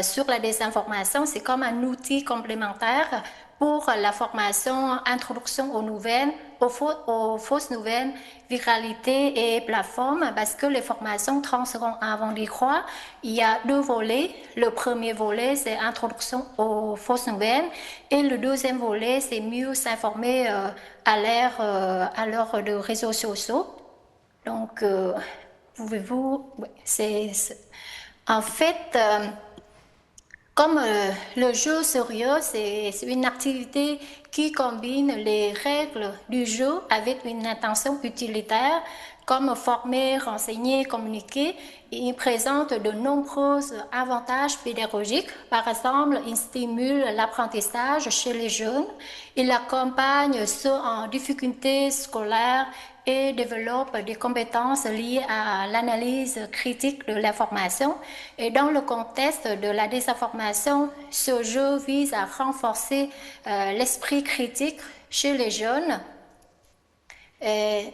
sur la désinformation. C'est comme un outil complémentaire pour la formation Introduction aux nouvelles, aux fausses nouvelles, viralité et plateforme, parce que les formations transparentes avant d'y croire, il y a deux volets. Le premier volet, c'est Introduction aux fausses nouvelles, et le deuxième volet, c'est mieux s'informer à l'heure de réseaux sociaux. Donc, pouvez-vous... En fait, comme le jeu sérieux, c'est une activité qui combine les règles du jeu avec une intention utilitaire, comme former, renseigner, communiquer. Il présente de nombreux avantages pédagogiques. Par exemple, il stimule l'apprentissage chez les jeunes. Il accompagne ceux en difficulté scolaire et développe des compétences liées à l'analyse critique de l'information. Et dans le contexte de la désinformation, ce jeu vise à renforcer l'esprit critique chez les jeunes. Et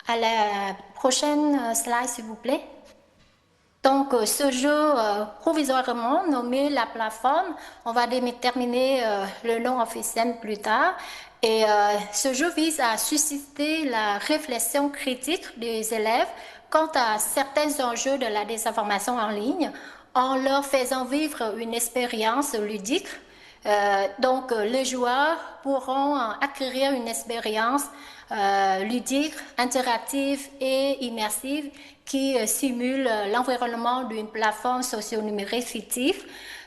à la prochaine slide, s'il vous plaît. Donc, ce jeu provisoirement nommé la plateforme, on va déterminer le nom officiel plus tard. Et ce jeu vise à susciter la réflexion critique des élèves quant à certains enjeux de la désinformation en ligne, en leur faisant vivre une expérience ludique. Donc, les joueurs pourront acquérir une expérience ludique, interactive et immersive qui simule l'environnement d'une plateforme socio-numérique fictive.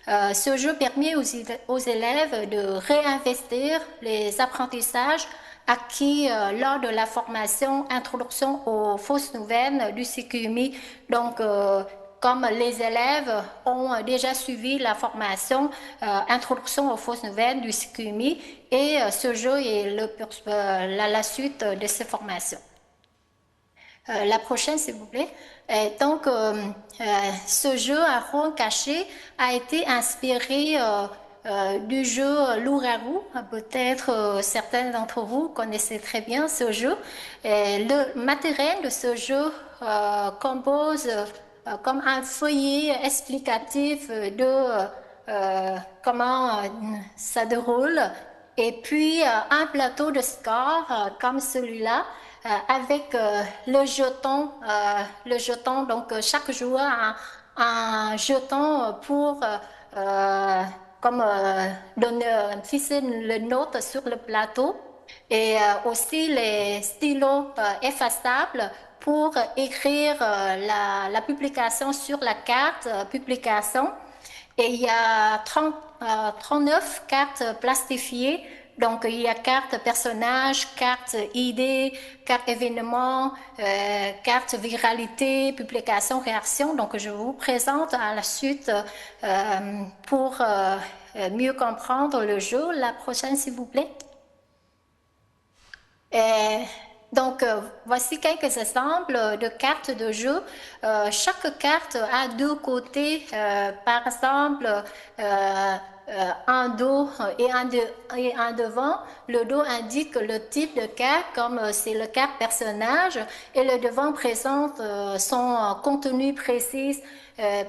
Ce jeu permet aux élèves de réinvestir les apprentissages acquis lors de la formation Introduction aux fausses nouvelles du CQMI. Donc, comme les élèves ont déjà suivi la formation Introduction aux fausses nouvelles du CQMI, et ce jeu est la suite de ces formations. La prochaine, s'il vous plaît. Donc, ce jeu à rôle caché a été inspiré du jeu Loup-garou. Peut-être certains d'entre vous connaissez très bien ce jeu. Le matériel de ce jeu compose comme un feuillet explicatif de comment ça déroule, et puis un plateau de score comme celui-là, avec le jeton. Donc chaque joueur a un jeton pour fixer le note sur le plateau, et aussi les stylos effaçables pour écrire la publication sur la carte publication. Et il y a 39 cartes plastifiées. Donc, il y a carte personnage, carte idée, carte événement, carte viralité, publication, réaction. Donc, je vous présente à la suite pour mieux comprendre le jeu. La prochaine, s'il vous plaît. Donc, voici quelques exemples de cartes de jeu. Chaque carte a deux côtés. Par exemple, un dos et un devant. Le dos indique le type de carte, comme c'est le carte personnage, et le devant présente son contenu précis.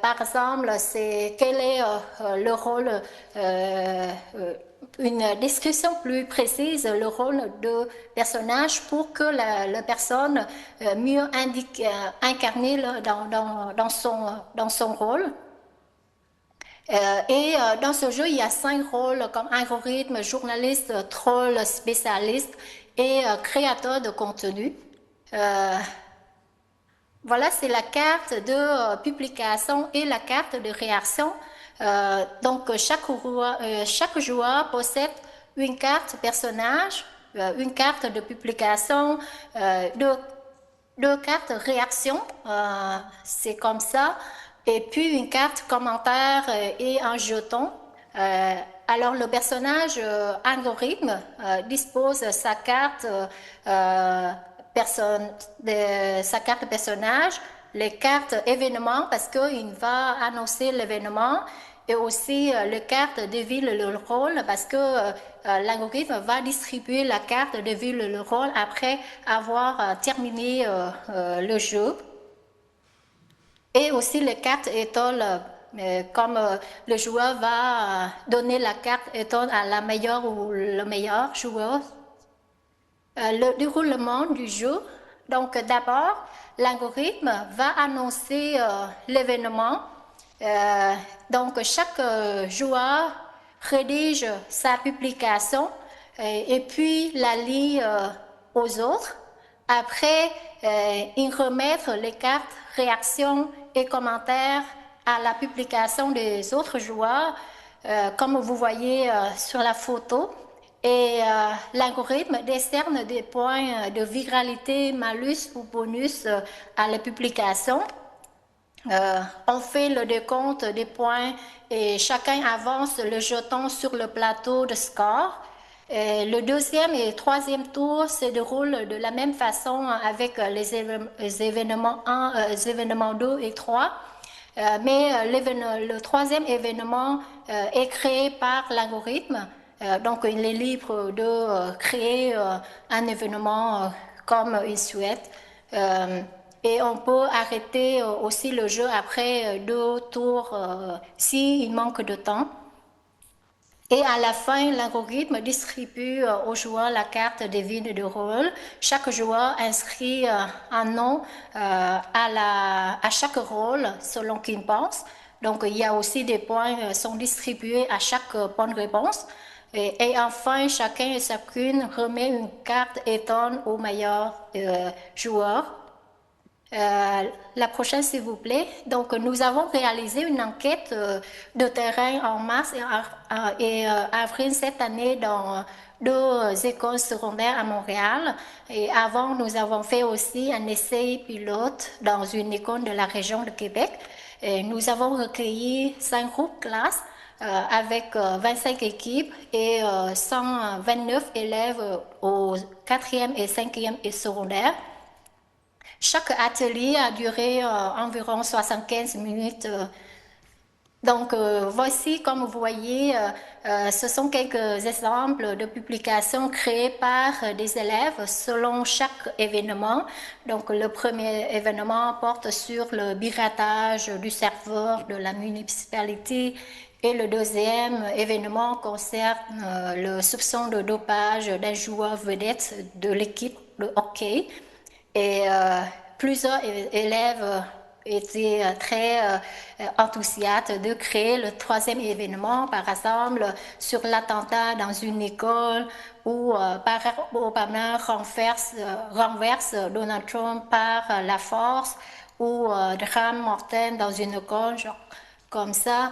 Par exemple, c'est quel est le rôle, une description plus précise, le rôle de personnage pour que la personne mieux incarne dans son rôle. Dans ce jeu, il y a 5 rôles comme algorithme, journaliste, troll, spécialiste et créateur de contenu. Voilà, c'est la carte de publication et la carte de réaction. Donc, chaque joueur possède une carte personnage, une carte de publication, deux cartes réaction, c'est comme ça, et puis une carte commentaire et un jeton. Alors, le personnage algorithme dispose sa carte personnage, les cartes événements parce qu'il va annoncer l'événement et aussi les cartes devine le rôle parce que l'algorithme va distribuer la carte devine le rôle après avoir terminé le jeu. Et aussi les cartes étoiles, comme le joueur va donner la carte étoile à la meilleure ou le meilleur joueur. Le déroulement du jeu. Donc d'abord, l'algorithme va annoncer l'événement. Donc chaque joueur rédige sa publication et puis la lit aux autres. Après, il remet les cartes réactions et commentaires à la publication des autres joueurs, comme vous voyez sur la photo. Et l'algorithme décerne des points de viralité, malus ou bonus à la publication. On fait le décompte des points et chacun avance le jeton sur le plateau de score. Le deuxième et troisième tour se déroulent de la même façon avec les événements 1, les événements 2 et 3. Mais le troisième événement est créé par l'algorithme. Donc, il est libre de créer un événement comme il souhaite. Et on peut arrêter aussi le jeu après 2 tours s'il manque de temps. Et à la fin, l'algorithme distribue aux joueurs la carte des vides de rôle. Chaque joueur inscrit un nom à chaque rôle selon qu'il pense. Donc, il y a aussi des points qui sont distribués à chaque bonne réponse. Et enfin, chacun et chacune remet une carte étonne au meilleur joueur. La prochaine, s'il vous plaît. Donc, nous avons réalisé une enquête de terrain en mars et avril cette année dans 2 écoles secondaires à Montréal. Et avant, nous avons fait aussi un essai pilote dans une école de la région de Québec. Et nous avons recueilli 5 groupes classes avec 25 équipes et 129 élèves au 4e et 5e et secondaire. Chaque atelier a duré environ 75 minutes. Donc, voici, comme vous voyez, ce sont quelques exemples de publications créées par des élèves selon chaque événement. Donc, le premier événement porte sur le piratage du serveur de la municipalité. Et le deuxième événement concerne le soupçon de dopage d'un joueur vedette de l'équipe de hockey. Et plusieurs élèves étaient très enthousiastes de créer le troisième événement, par exemple, sur l'attentat dans une école où Barack Obama renverse Donald Trump par la force ou drame mortel dans une école, genre comme ça.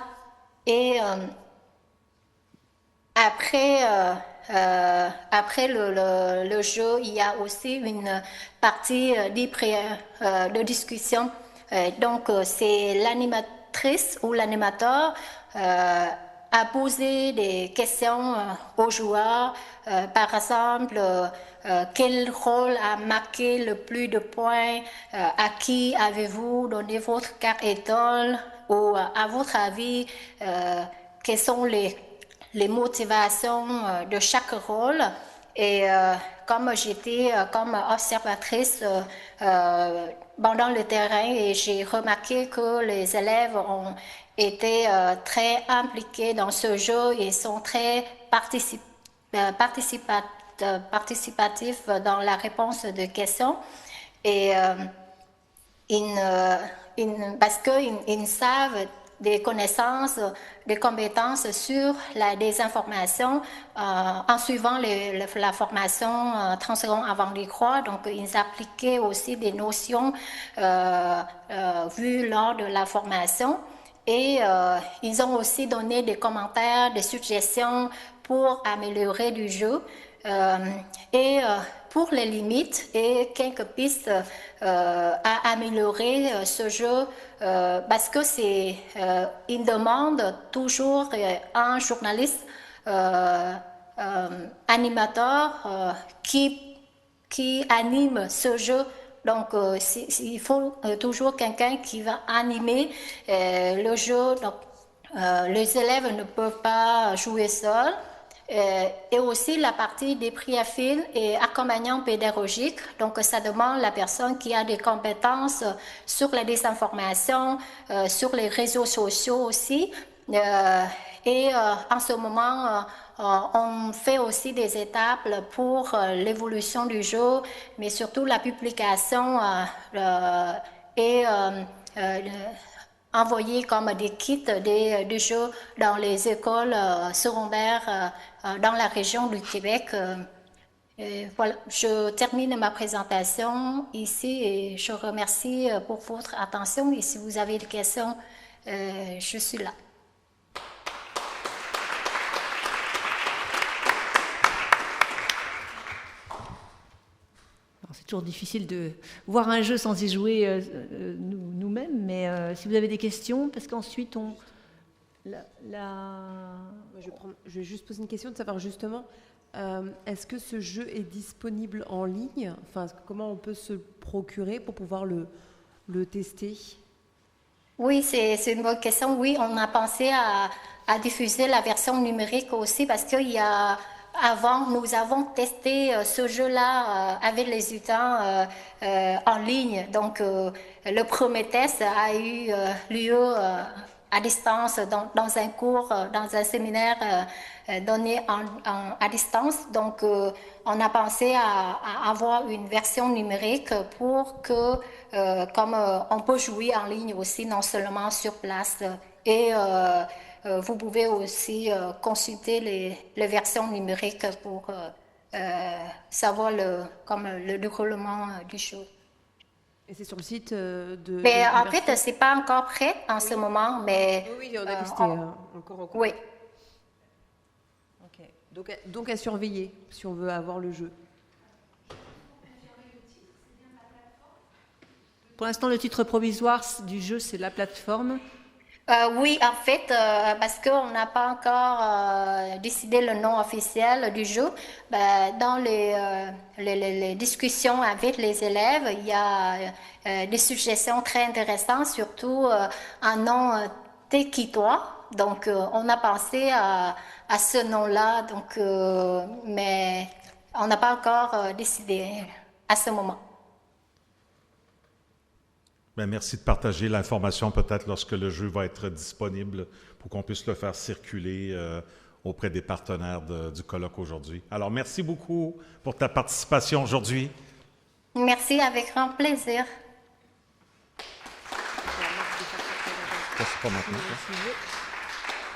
Et après le jeu, il y a aussi une partie de discussion. Donc, c'est l'animatrice ou l'animateur a posé des questions aux joueurs. Par exemple, quel rôle a marqué le plus de points? À qui avez-vous donné votre carte étoile? Ou à votre avis, quelles sont les motivations de chaque rôle? Et comme j'étais comme observatrice pendant le terrain, et j'ai remarqué que les élèves ont été très impliqués dans ce jeu et sont très participatifs dans la réponse de questions. Et parce qu'ils savent des connaissances, des compétences sur la désinformation en suivant la formation 30 secondes avant d'y croire. Donc, ils appliquaient aussi des notions vues lors de la formation. Et ils ont aussi donné des commentaires, des suggestions pour améliorer du jeu. Pour les limites et quelques pistes à améliorer ce jeu, parce que c'est une demande toujours un journaliste animateur qui anime ce jeu. Donc, il faut toujours quelqu'un qui va animer le jeu. Donc, les élèves ne peuvent pas jouer seuls. Et aussi la partie des prix-à-fil et accompagnant pédagogique. Donc, ça demande la personne qui a des compétences sur la désinformation, sur les réseaux sociaux aussi. En ce moment, on fait aussi des étapes pour l'évolution du jeu, mais surtout la publication envoyer comme des kits de jeux dans les écoles secondaires dans la région du Québec. Voilà, je termine ma présentation ici et je remercie pour votre attention. Et si vous avez des questions, je suis là. C'est toujours difficile de voir un jeu sans y jouer nous-mêmes, mais si vous avez des questions, parce qu'ensuite on... Je vais juste poser une question de savoir justement, est-ce que ce jeu est disponible en ligne? Enfin, comment on peut se procurer pour pouvoir le tester? Oui, c'est une bonne question. Oui, on a pensé à diffuser la version numérique aussi parce qu'il y a... Avant, nous avons testé ce jeu-là avec les étudiants en ligne. Donc, le premier test a eu lieu à distance dans un cours, dans un séminaire donné à distance. Donc, on a pensé à avoir une version numérique pour que, comme on peut jouer en ligne aussi, non seulement sur place. Et vous pouvez aussi consulter les versions numériques pour savoir le déroulement du jeu. Et c'est sur le site de... Mais en fait, c'est pas encore prêt en ce moment, mais... Oui, on a testé encore en cours. Oui. Ok. Donc à surveiller, si on veut avoir le jeu. Pour l'instant, le titre provisoire du jeu, c'est la plateforme. Oui, en fait, parce qu'on n'a pas encore décidé le nom officiel du jeu, dans les discussions avec les élèves, il y a des suggestions très intéressantes, surtout un nom téquitois. Donc, on a pensé à ce nom-là, donc, mais on n'a pas encore décidé à ce moment. Bien, merci de partager l'information peut-être lorsque le jeu va être disponible pour qu'on puisse le faire circuler auprès des partenaires du colloque aujourd'hui. Alors, merci beaucoup pour ta participation aujourd'hui. Merci, avec grand plaisir. Ça, c'est pas maintenant.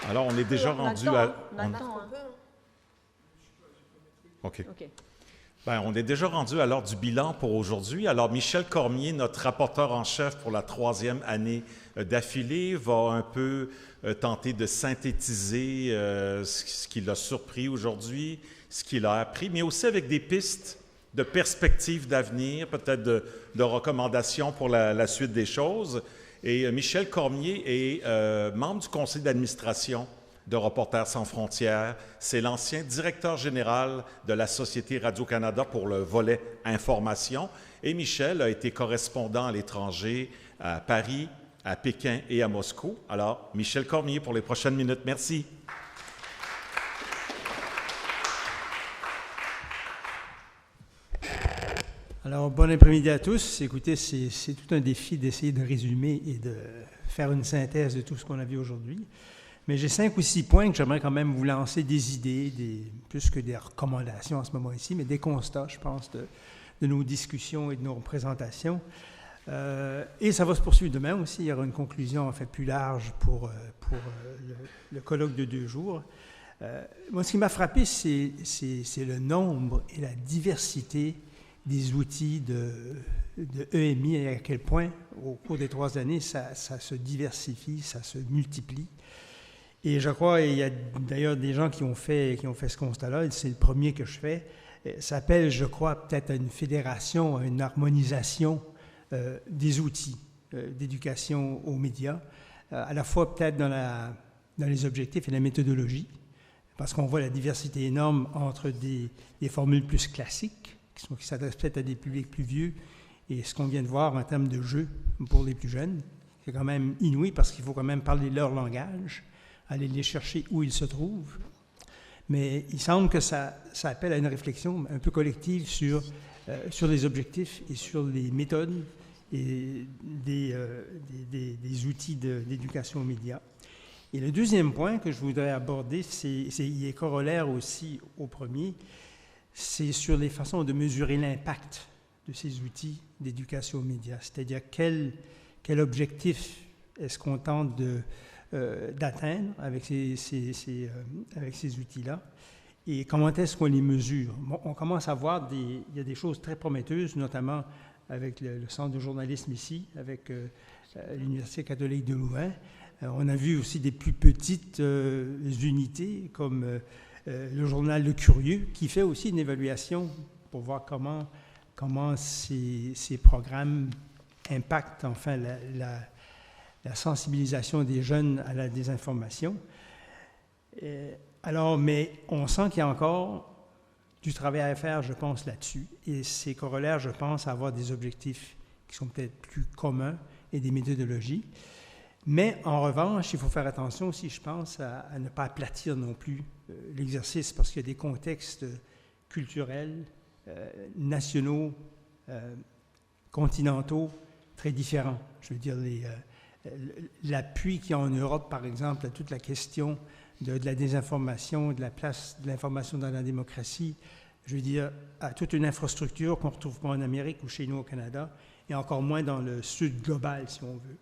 Alors, on est déjà rendu à... OK. Bien, on est déjà rendu à l'heure du bilan pour aujourd'hui. Alors, Michel Cormier, notre rapporteur en chef pour la 3e année d'affilée, va un peu tenter de synthétiser ce qui l'a surpris aujourd'hui, ce qu'il a appris, mais aussi avec des pistes de perspectives d'avenir, peut-être de recommandations pour la suite des choses. Et Michel Cormier est membre du conseil d'administration de Reporters sans frontières. C'est l'ancien directeur général de la Société Radio-Canada pour le volet information. Et Michel a été correspondant à l'étranger, à Paris, à Pékin et à Moscou. Alors, Michel Cormier pour les prochaines minutes. Merci. Alors, bon après-midi à tous. Écoutez, c'est tout un défi d'essayer de résumer et de faire une synthèse de tout ce qu'on a vu aujourd'hui. Mais j'ai 5 ou 6 points que j'aimerais quand même vous lancer, des idées, plus que des recommandations en ce moment ici, mais des constats, je pense, de nos discussions et de nos présentations. Et ça va se poursuivre demain aussi. Il y aura une conclusion en fait plus large pour le colloque de 2 jours. Moi, ce qui m'a frappé, c'est le nombre et la diversité des outils de EMI et à quel point, au cours des 3 années, ça se diversifie, ça se multiplie. Et je crois, et il y a d'ailleurs des gens qui ont fait ce constat-là, et c'est le premier que je fais, ça appelle, je crois, peut-être à une fédération, à une harmonisation des outils d'éducation aux médias, à la fois peut-être dans les objectifs et la méthodologie, parce qu'on voit la diversité énorme entre des formules plus classiques, qui s'adressent peut-être à des publics plus vieux, et ce qu'on vient de voir en termes de jeux pour les plus jeunes. C'est quand même inouï, parce qu'il faut quand même parler leur langage, aller les chercher où ils se trouvent. Mais il semble que ça appelle à une réflexion un peu collective sur les objectifs et sur les méthodes et des outils d'éducation aux médias. Et le deuxième point que je voudrais aborder, il est corollaire aussi au premier, c'est sur les façons de mesurer l'impact de ces outils d'éducation aux médias. C'est-à-dire quel objectif est-ce qu'on tente d'atteindre avec ces outils-là, et comment est-ce qu'on les mesure. Bon, on commence à voir il y a des choses très prometteuses, notamment avec le Centre de journalisme ici, avec l'Université catholique de Louvain. On a vu aussi des plus petites unités, comme le journal Le Curieux, qui fait aussi une évaluation pour voir comment ces programmes impactent enfin la sensibilisation des jeunes à la désinformation. Mais on sent qu'il y a encore du travail à faire, je pense, là-dessus. Et c'est corollaire, je pense, à avoir des objectifs qui sont peut-être plus communs et des méthodologies. Mais en revanche, il faut faire attention aussi, je pense, à ne pas aplatir non plus l'exercice, parce qu'il y a des contextes culturels, nationaux, continentaux, très différents. Je veux dire, l'appui qu'il y a en Europe, par exemple, à toute la question de la désinformation, de la place de l'information dans la démocratie, je veux dire, à toute une infrastructure qu'on ne retrouve pas en Amérique ou chez nous au Canada, et encore moins dans le sud global, si on veut.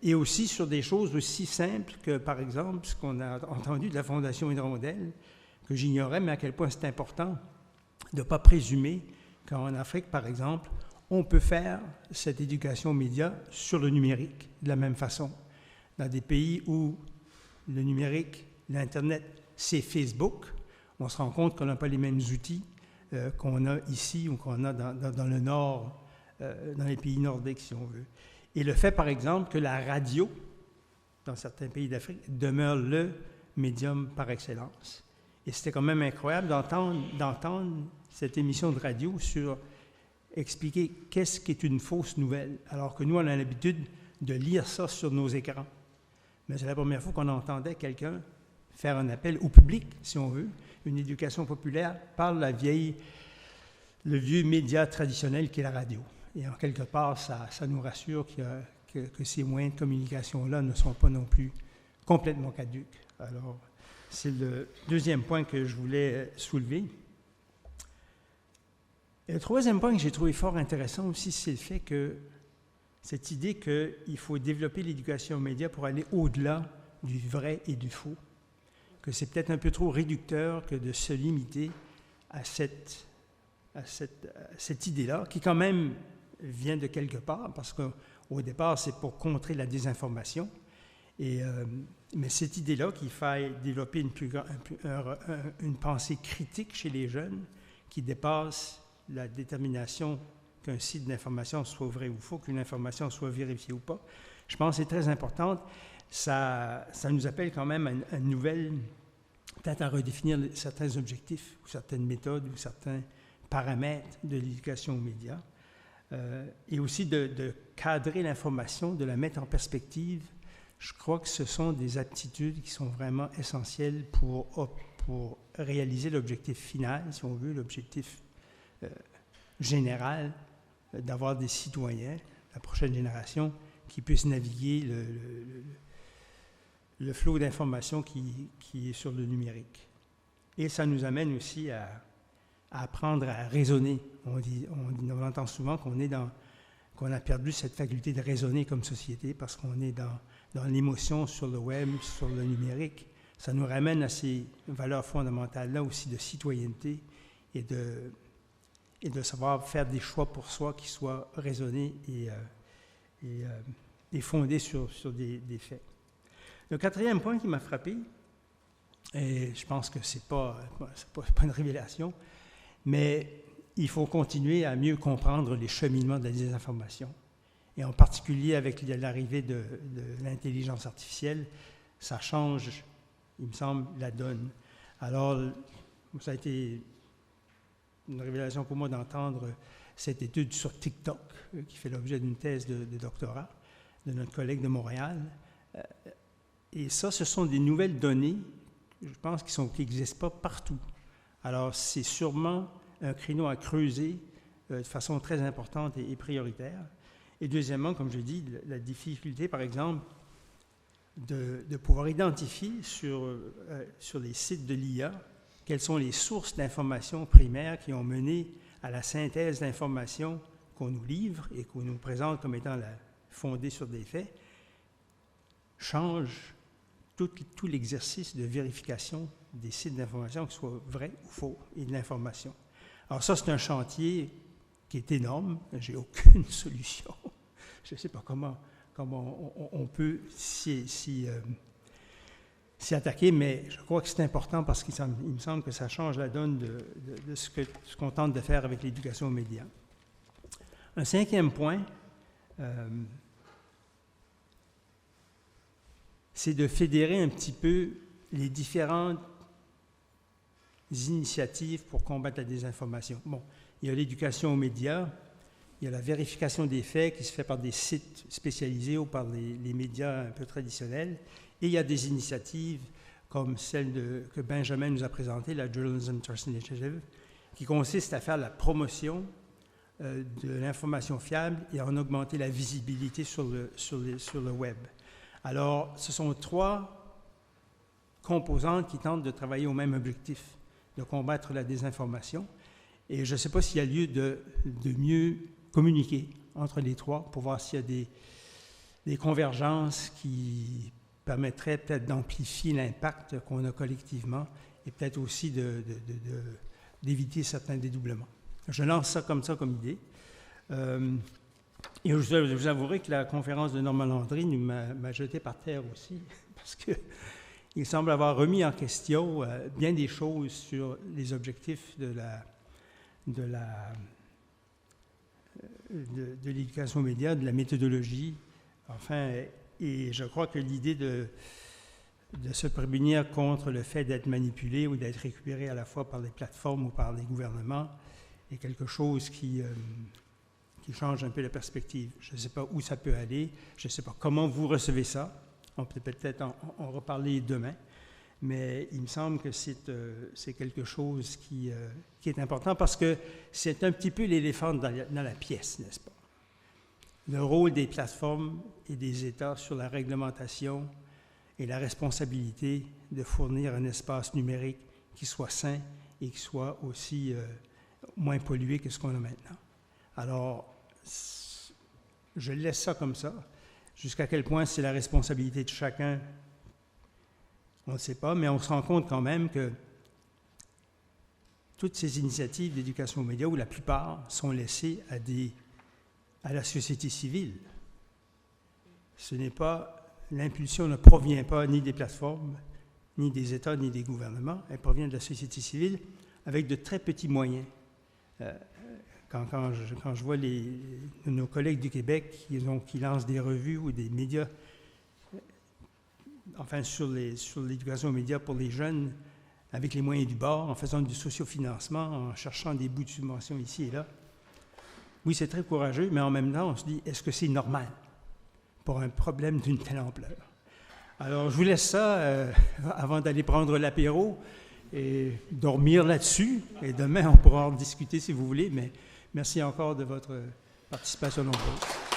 Et aussi sur des choses aussi simples que, par exemple, ce qu'on a entendu de la Fondation Hirondelle, que j'ignorais, mais à quel point c'est important de ne pas présumer qu'en Afrique, par exemple, on peut faire cette éducation aux médias sur le numérique de la même façon. Dans des pays où le numérique, l'Internet, c'est Facebook, on se rend compte qu'on n'a pas les mêmes outils qu'on a ici ou qu'on a dans le Nord, dans les pays nordiques, si on veut. Et le fait, par exemple, que la radio, dans certains pays d'Afrique, demeure le médium par excellence. Et c'était quand même incroyable d'entendre cette émission de radio sur expliquer qu'est-ce qu'est une fausse nouvelle, alors que nous, on a l'habitude de lire ça sur nos écrans. Mais c'est la première fois qu'on entendait quelqu'un faire un appel au public, si on veut, une éducation populaire par le vieux média traditionnel qui est la radio. Et en quelque part, ça nous rassure que ces moyens de communication-là ne sont pas non plus complètement caducs. Alors, c'est le deuxième point que je voulais soulever. Et le troisième point que j'ai trouvé fort intéressant aussi, c'est le fait que cette idée qu'il faut développer l'éducation aux médias pour aller au-delà du vrai et du faux, que c'est peut-être un peu trop réducteur que de se limiter à cette idée-là, qui quand même vient de quelque part, parce qu'au départ, c'est pour contrer la désinformation. Mais cette idée-là qu'il faille développer une pensée critique chez les jeunes qui dépasse la détermination qu'un site d'information soit vrai ou faux, qu'une information soit vérifiée ou pas, je pense que c'est très important. Ça nous appelle quand même à une nouvelle, peut-être à redéfinir certains objectifs ou certaines méthodes ou certains paramètres de l'éducation aux médias. Et aussi de cadrer l'information, de la mettre en perspective. Je crois que ce sont des aptitudes qui sont vraiment essentielles pour réaliser l'objectif final, si on veut, l'objectif général, d'avoir des citoyens, la prochaine génération, qui puissent naviguer le flot d'informations qui est sur le numérique. Et ça nous amène aussi à apprendre à raisonner. On entend souvent qu'on qu'on a perdu cette faculté de raisonner comme société parce qu'on est dans l'émotion sur le web, sur le numérique. Ça nous ramène à ces valeurs fondamentales-là aussi de citoyenneté et de savoir faire des choix pour soi qui soient raisonnés et fondés sur des faits. Le quatrième point qui m'a frappé, et je pense que c'est pas une révélation, mais il faut continuer à mieux comprendre les cheminements de la désinformation. Et en particulier avec l'arrivée de l'intelligence artificielle, ça change, il me semble, la donne. Alors, ça a été une révélation pour moi d'entendre cette étude sur TikTok, qui fait l'objet d'une thèse de doctorat de notre collègue de Montréal. Et ça, ce sont des nouvelles données, je pense, qui n'existent pas partout. Alors, c'est sûrement un créneau à creuser de façon très importante et prioritaire. Et deuxièmement, comme je dis, la difficulté, par exemple, de pouvoir identifier sur les sites de l'IA quelles sont les sources d'informations primaires qui ont mené à la synthèse d'informations qu'on nous livre et qu'on nous présente comme étant fondées sur des faits, change tout l'exercice de vérification des sites d'information, qu'ils soient vrais ou faux, et de l'information. Alors ça, c'est un chantier qui est énorme. Je n'ai aucune solution. Je ne sais pas comment on peut s'y attaquer, mais je crois que c'est important parce qu'il me semble que ça change la donne de ce qu'on tente de faire avec l'éducation aux médias. Un cinquième point, c'est de fédérer un petit peu les différentes initiatives pour combattre la désinformation. Bon, il y a l'éducation aux médias, il y a la vérification des faits qui se fait par des sites spécialisés ou par les médias un peu traditionnels, et il y a des initiatives comme celle que Benjamin nous a présentée, la Journalism Trust Initiative, qui consiste à faire la promotion de l'information fiable et à en augmenter la visibilité sur le web. Alors, ce sont trois composantes qui tentent de travailler au même objectif, de combattre la désinformation. Et je ne sais pas s'il y a lieu de mieux communiquer entre les trois pour voir s'il y a des convergences qui permettraient peut-être d'amplifier l'impact qu'on a collectivement et peut-être aussi d'éviter certains dédoublements. Je lance ça comme idée. Et je vous avouerai que la conférence de Norman Landry m'a jeté par terre aussi, parce qu'il semble avoir remis en question bien des choses sur les objectifs de l'éducation aux médias, de la méthodologie. Enfin, et je crois que l'idée de se prémunir contre le fait d'être manipulé ou d'être récupéré à la fois par les plateformes ou par les gouvernements est quelque chose qui change un peu la perspective. Je ne sais pas où ça peut aller, je ne sais pas comment vous recevez ça. On peut peut-être en reparler demain, mais il me semble que c'est quelque chose qui est important parce que c'est un petit peu l'éléphant dans la pièce, n'est-ce pas? Le rôle des plateformes et des États sur la réglementation et la responsabilité de fournir un espace numérique qui soit sain et qui soit aussi moins pollué que ce qu'on a maintenant. Alors, je laisse ça comme ça. Jusqu'à quel point c'est la responsabilité de chacun, on ne sait pas, mais on se rend compte quand même que toutes ces initiatives d'éducation aux médias, ou la plupart, sont laissées à la société civile. L'impulsion ne provient pas ni des plateformes, ni des États, ni des gouvernements. Elle provient de la société civile avec de très petits moyens. Quand je vois nos collègues du Québec qui lancent des revues ou des médias, enfin sur l'éducation aux médias pour les jeunes, avec les moyens du bord, en faisant du sociofinancement, en cherchant des bouts de subventions ici et là. Oui, c'est très courageux, mais en même temps, on se dit, est-ce que c'est normal pour un problème d'une telle ampleur? Alors, je vous laisse ça avant d'aller prendre l'apéro et dormir là-dessus. Et demain, on pourra en discuter si vous voulez, mais merci encore de votre participation nombreuse.